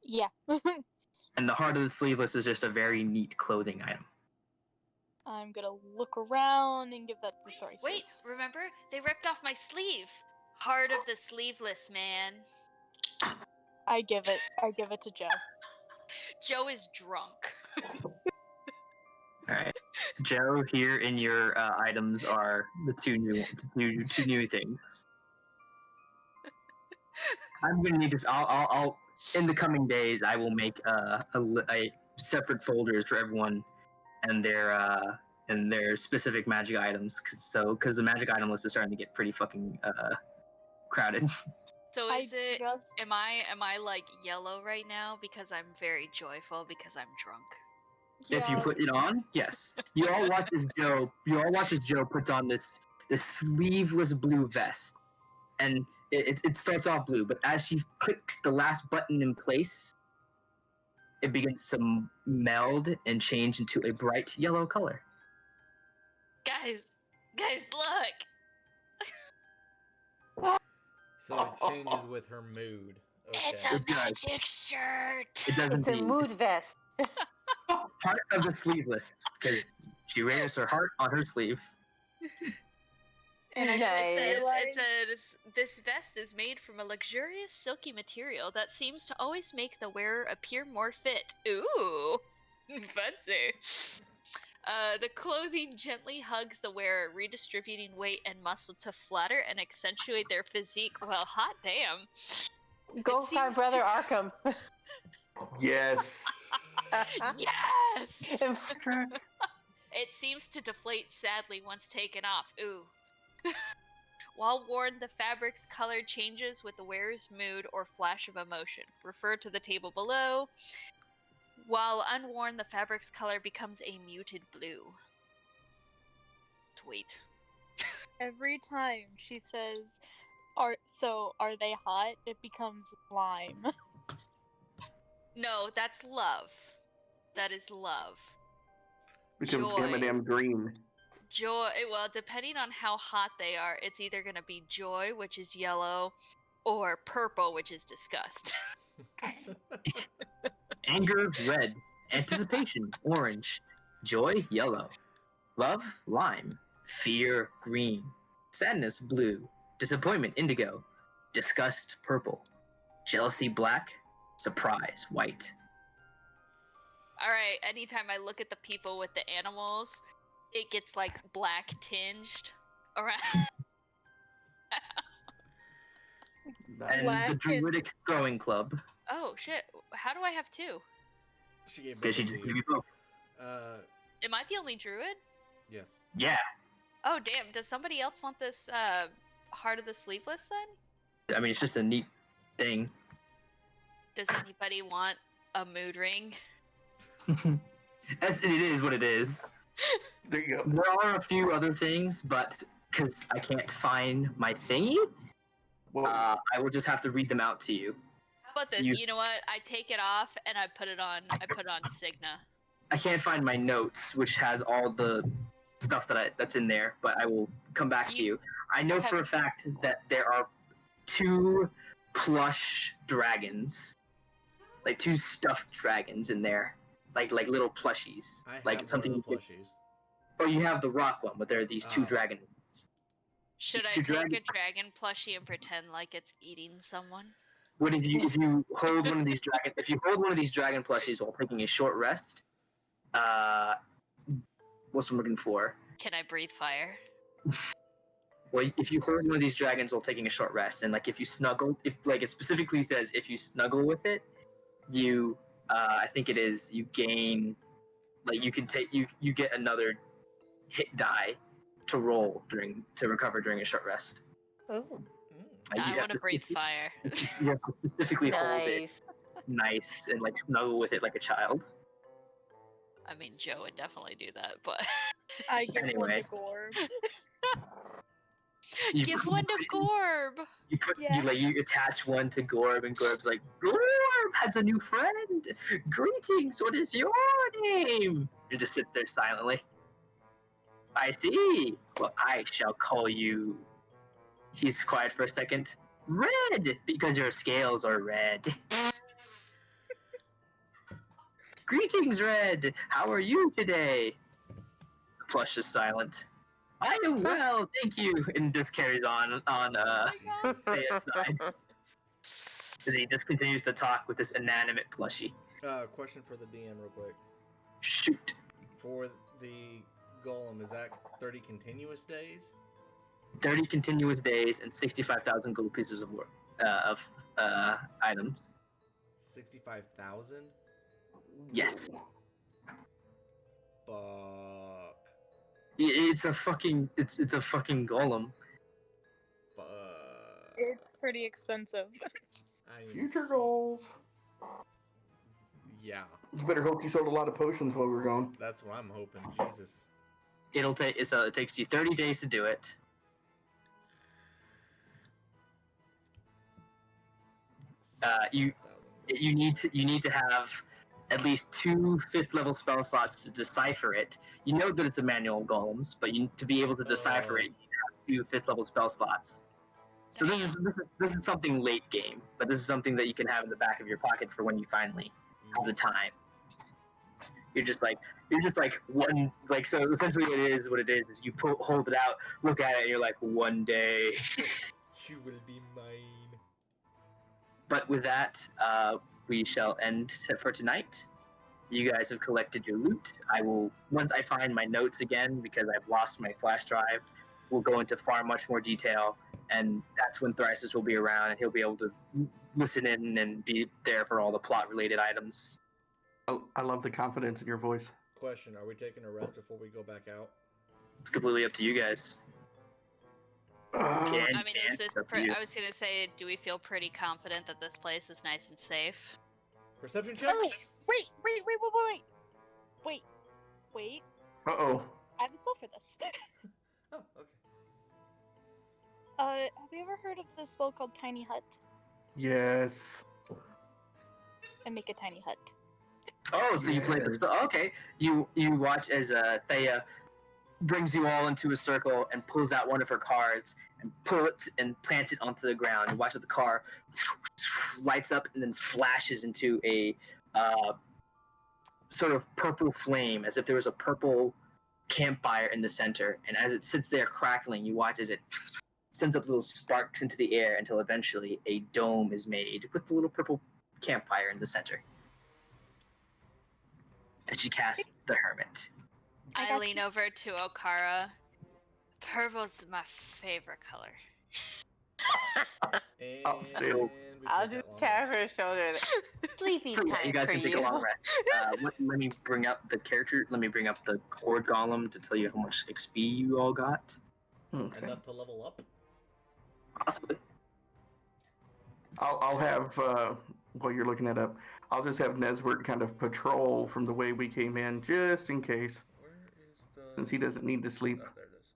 Yeah. and the Heart of the Sleeveless is just a very neat clothing item. I'm gonna look around and give that to Thrice. Wait, remember? They ripped off my sleeve. Heart of the sleeveless, man. I give it to Joe. Joe is drunk. All right, Joe. Here in your items are the 2 new things. I'm going to need this. I'll in the coming days. I will make a separate folders for everyone and their specific magic items. Because the magic item list is starting to get pretty fucking crowded. So I is it? just- Am I like yellow right now because I'm very joyful because I'm drunk? If you Yeah. put it on, yes. You all watch as Joe puts on this sleeveless blue vest, and it starts off blue, but as she clicks the last button in place, it begins to meld and change into a bright yellow color. Guys, look. So it changes with her mood. It's Okay. a It does. magic shirt. It does It's a indeed. mood vest. Heart of the sleeveless, because she wears her heart on her sleeve. And I Nice. This vest is made from a luxurious silky material that seems to always make the wearer appear more fit. Ooh, fancy. The clothing gently hugs the wearer, redistributing weight and muscle to flatter and accentuate their physique. Well, hot damn. Go It find seems Brother to- Arkham. Yes. Yes! And It seems to deflate sadly once taken off. Ooh. While worn, the fabric's color changes with the wearer's mood or flash of emotion. Refer to the table below. While unworn, the fabric's color becomes a muted blue. Sweet. every time she says, are they hot? It becomes lime. No, that's love. That is love. Becomes Joy. M&M green. Joy, well, depending on how hot they are, it's either going to be joy, which is yellow, or purple, which is disgust. Anger, red. Anticipation, orange. Joy, yellow. Love, lime. Fear, green. Sadness, blue. Disappointment, indigo. Disgust, purple. Jealousy, black. Surprise, white. Alright, anytime I look at the people with the animals, it gets like black tinged around. And Black the and- Druidic Throwing Club, Oh shit, how do I have 2? She gave because she both just to gave you. you both. Am I the only druid? Yes. Yeah, Oh damn, does somebody else want this Heart of the Sleeveless then? I mean, it's just a neat thing. Does anybody want a mood ring? It is what it is. There you go. There are a few other things, but because I can't find my thingy, Well, I will just have to read them out to you. How about this? You know what? I take it off and I put it on Cigna. I can't find my notes, which has all the stuff that's in there, but I will come back to you. I know for a fact that there are 2 plush dragons, like 2 stuffed dragons in there, like little plushies, I have like one something. of the plushies. Or you have the rock one, but there are these 2 Oh. dragon ones. Should These I 2 take a dragon plushie and pretend like it's eating someone? What if you hold one of these dragon plushies while taking a short rest? What's I'm looking for? Can I breathe fire? Well, if you hold one of these dragons while taking a short rest, and like if you snuggle, if like it specifically says if you snuggle with it, you I think it is you gain, like you can take you get another hit die to roll to recover during a short rest. Oh, You I have want to breathe fire. You have to specifically hold it nice. nice and like snuggle with it like a child. I mean, Joe would definitely do that, but I give one Anyway. to Gorb. You give put- one to Gorb. Yeah. You attach one to Gorb, and Gorb's like, Gorb has a new friend. Greetings. What is your name? It just sits there silently. I see. Well, I shall call you. He's quiet for a second. Red, because your scales are red. Greetings, Red. How are you today? Plush is silent. I am well, thank you. And this carries on Thea's side as he just continues to talk with this inanimate plushie. Question for the DM real quick. Shoot. For the golem, is that 30 continuous days? 30 continuous days and 65,000 gold pieces of items. 65,000? Yes. Fuck. It's a fucking golem. Fuck. It's pretty expensive. Future goals. Yeah. You better hope you sold a lot of potions while we were gone. That's what I'm hoping. Jesus. It takes you 30 days to do it. You need to have at least 2 5th level spell slots to decipher it. You know that it's a manual golems, but to be able to decipher it, you have 2 5th level spell slots. So this is something late game, but this is something that you can have in the back of your pocket for when you finally have the time. You're just like one, like, so essentially what it is you hold it out, look at it, and you're like, one day. You will be mine. But with that, we shall end for tonight. You guys have collected your loot. I will, once I find my notes again, because I've lost my flash drive, we'll go into far much more detail, and that's when Thrisis will be around, and he'll be able to listen in and be there for all the plot-related items. I love the confidence in your voice. Question, are we taking a rest before we go back out? It's completely up to you guys. I mean, is this? Up to you. I was gonna say, do we feel pretty confident that this place is nice and safe? Perception checks? Oh, wait. Uh-oh. I have a spell for this. Oh, okay. Have you ever heard of this spell called Tiny Hut? Yes. I make a tiny hut. Oh, so you played the spell. Okay. You watch as Thea brings you all into a circle and pulls out one of her cards and pull it and plants it onto the ground. You watch as the car lights up and then flashes into a sort of purple flame, as if there was a purple campfire in the center. And as it sits there crackling, you watch as it sends up little sparks into the air until eventually a dome is made with the little purple campfire in the center. And she casts the Hermit. I lean over to Okara. Purple's my favorite color. And still. we I'll take just that long tap rest. her shoulder. Sleepy So time yeah, you guys for can take a long rest. Let me bring up the character. Let me bring up the Horde Golem to tell you how much XP you all got. Okay. Enough to level up? Possibly. I'll have, while you're looking that up, I'll just have Neswert kind of patrol from the way we came in, just in case, Where is the... since he doesn't need to sleep. Oh, there it is.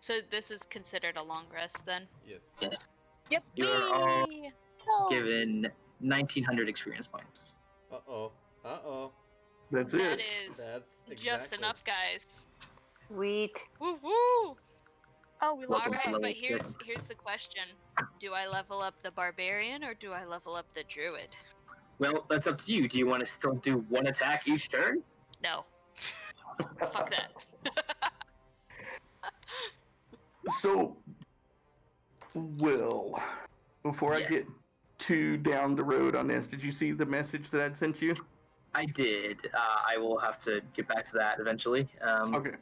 So this is considered a long rest then? Yes. Yes. Yep. You're all Whee! Oh. given 1,900 experience points. Uh-oh. Uh-oh. That's That it. is That's just exactly. enough, guys. Sweet. Woo woo! Oh, we love All Welcome to right, level but six. here's the question: do I level up the barbarian or do I level up the druid? Well, that's up to you. Do you want to still do one attack each turn? No. Fuck that. So, Will, before I Yes. get too down the road on this, did you see the message that I'd sent you? I did. I will have to get back to that eventually. Okay.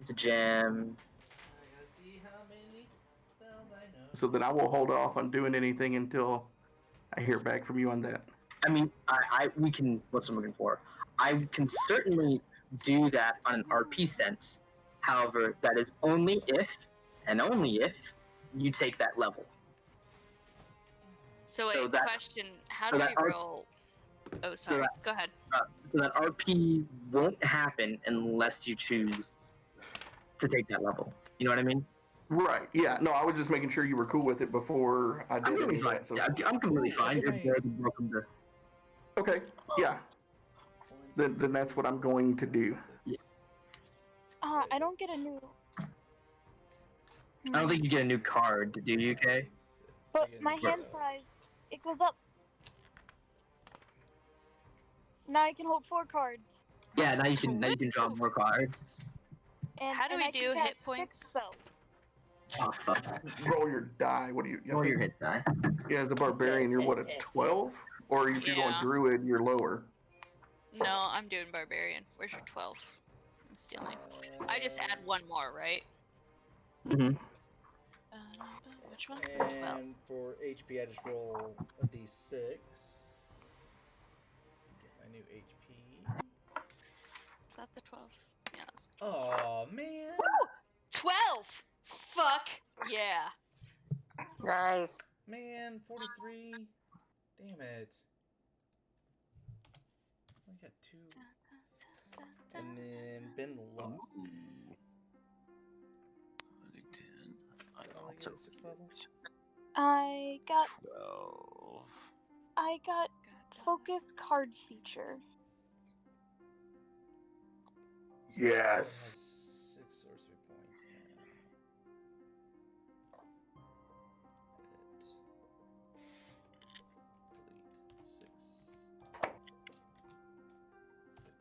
It's a gem. I gotta see how many spells I know. So then I will hold off on doing anything until I hear back from you on that. I mean, we can. What's I'm looking for? I can certainly do that on an RP sense. However, that is only if and only if you take that level. So So wait, that- question: how so do that we our- roll? Oh, sorry. that- Go ahead. So that RP won't happen unless you choose to take that level. You know what I mean? Right. Yeah. No, I was just making sure you were cool with it before I I'm did any completely of fine. that. So Yeah, I'm completely Ooh, fine. look You're at more than welcome to. okay. Yeah. Then that's what I'm going to do. Yeah. I don't get a new. I don't think you get a new card, do you, Kay? But my hand size, it goes up. Now I can hold 4 cards. Yeah, now you can draw more cards. And, How do and we I can do hit cast 6 points? spells. Oh fuck. Roll your die. What do you? Roll your hit die. Yeah, as a barbarian, you're what, a 12? Or if you're going Yeah. druid, you're lower. No, I'm doing barbarian. Where's your 12? I'm stealing. I just add one more, right? Mm-hmm. Which one's the 12? And for HP, I just roll a d6 to get my new HP. Is that the 12? Yeah. That's... Oh man! Woo! 12! Fuck yeah. Nice. Man, 43. Damn it. I got 2. And then Ben Law. I think 10. I Did I only also get 6th level? I got 12. focus card feature. I have Yes. 6 sorcery points now. Delete 6.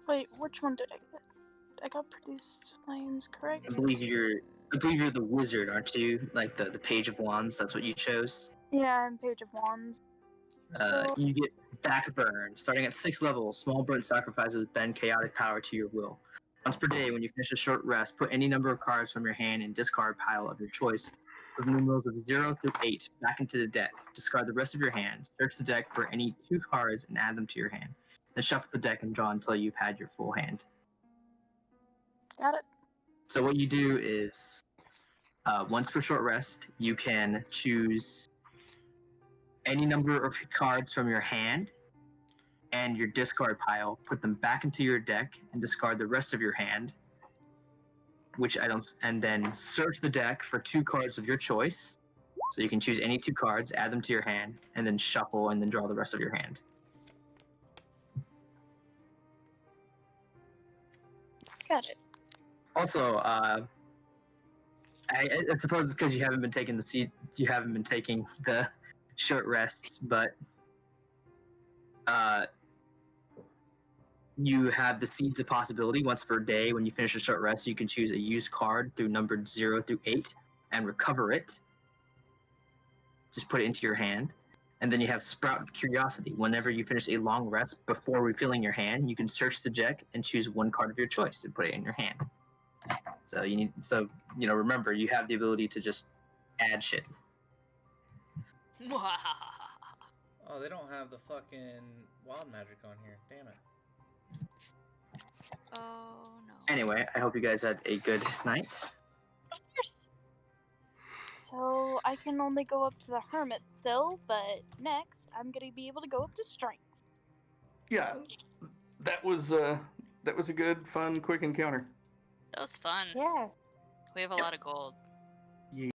Wait, which one did I get? I got produced flames, correct? I believe you're the wizard, aren't you? Like the page of wands. That's what you chose. Yeah, I'm Page of Wands. So, You get back burn. Starting at 6th level, small burn sacrifices bend chaotic power to your will. Once per day, when you finish a short rest, put any number of cards from your hand in discard pile of your choice, with numerals of 0 through 8 back into the deck. Discard the rest of your hand. Search the deck for any 2 cards and add them to your hand. Then shuffle the deck and draw until you've had your full hand. got it. So what you do is, once per short rest, you can choose any number of cards from your hand and your discard pile, put them back into your deck, and discard the rest of your hand. And then search the deck for 2 cards of your choice. So you can choose any 2 cards, add them to your hand, and then shuffle and then draw the rest of your hand. Got it. Also, I suppose it's because you haven't been taking the short rests, but you have the Seeds of Possibility. Once per day, when you finish a short rest, you can choose a used card through numbered 0 through 8 and recover it. Just put it into your hand. And then you have Sprout of Curiosity. Whenever you finish a long rest before refilling your hand, you can search the deck and choose 1 card of your choice and put it in your hand. So remember, you have the ability to just add shit. Oh, they don't have the fucking wild magic on here. Damn it. Oh no. Anyway, I hope you guys had a good night. Of course. So I can only go up to the hermit still, but next I'm gonna be able to go up to strength. Yeah. That was a good, fun, quick encounter. That was fun. Yeah. We have a lot of gold.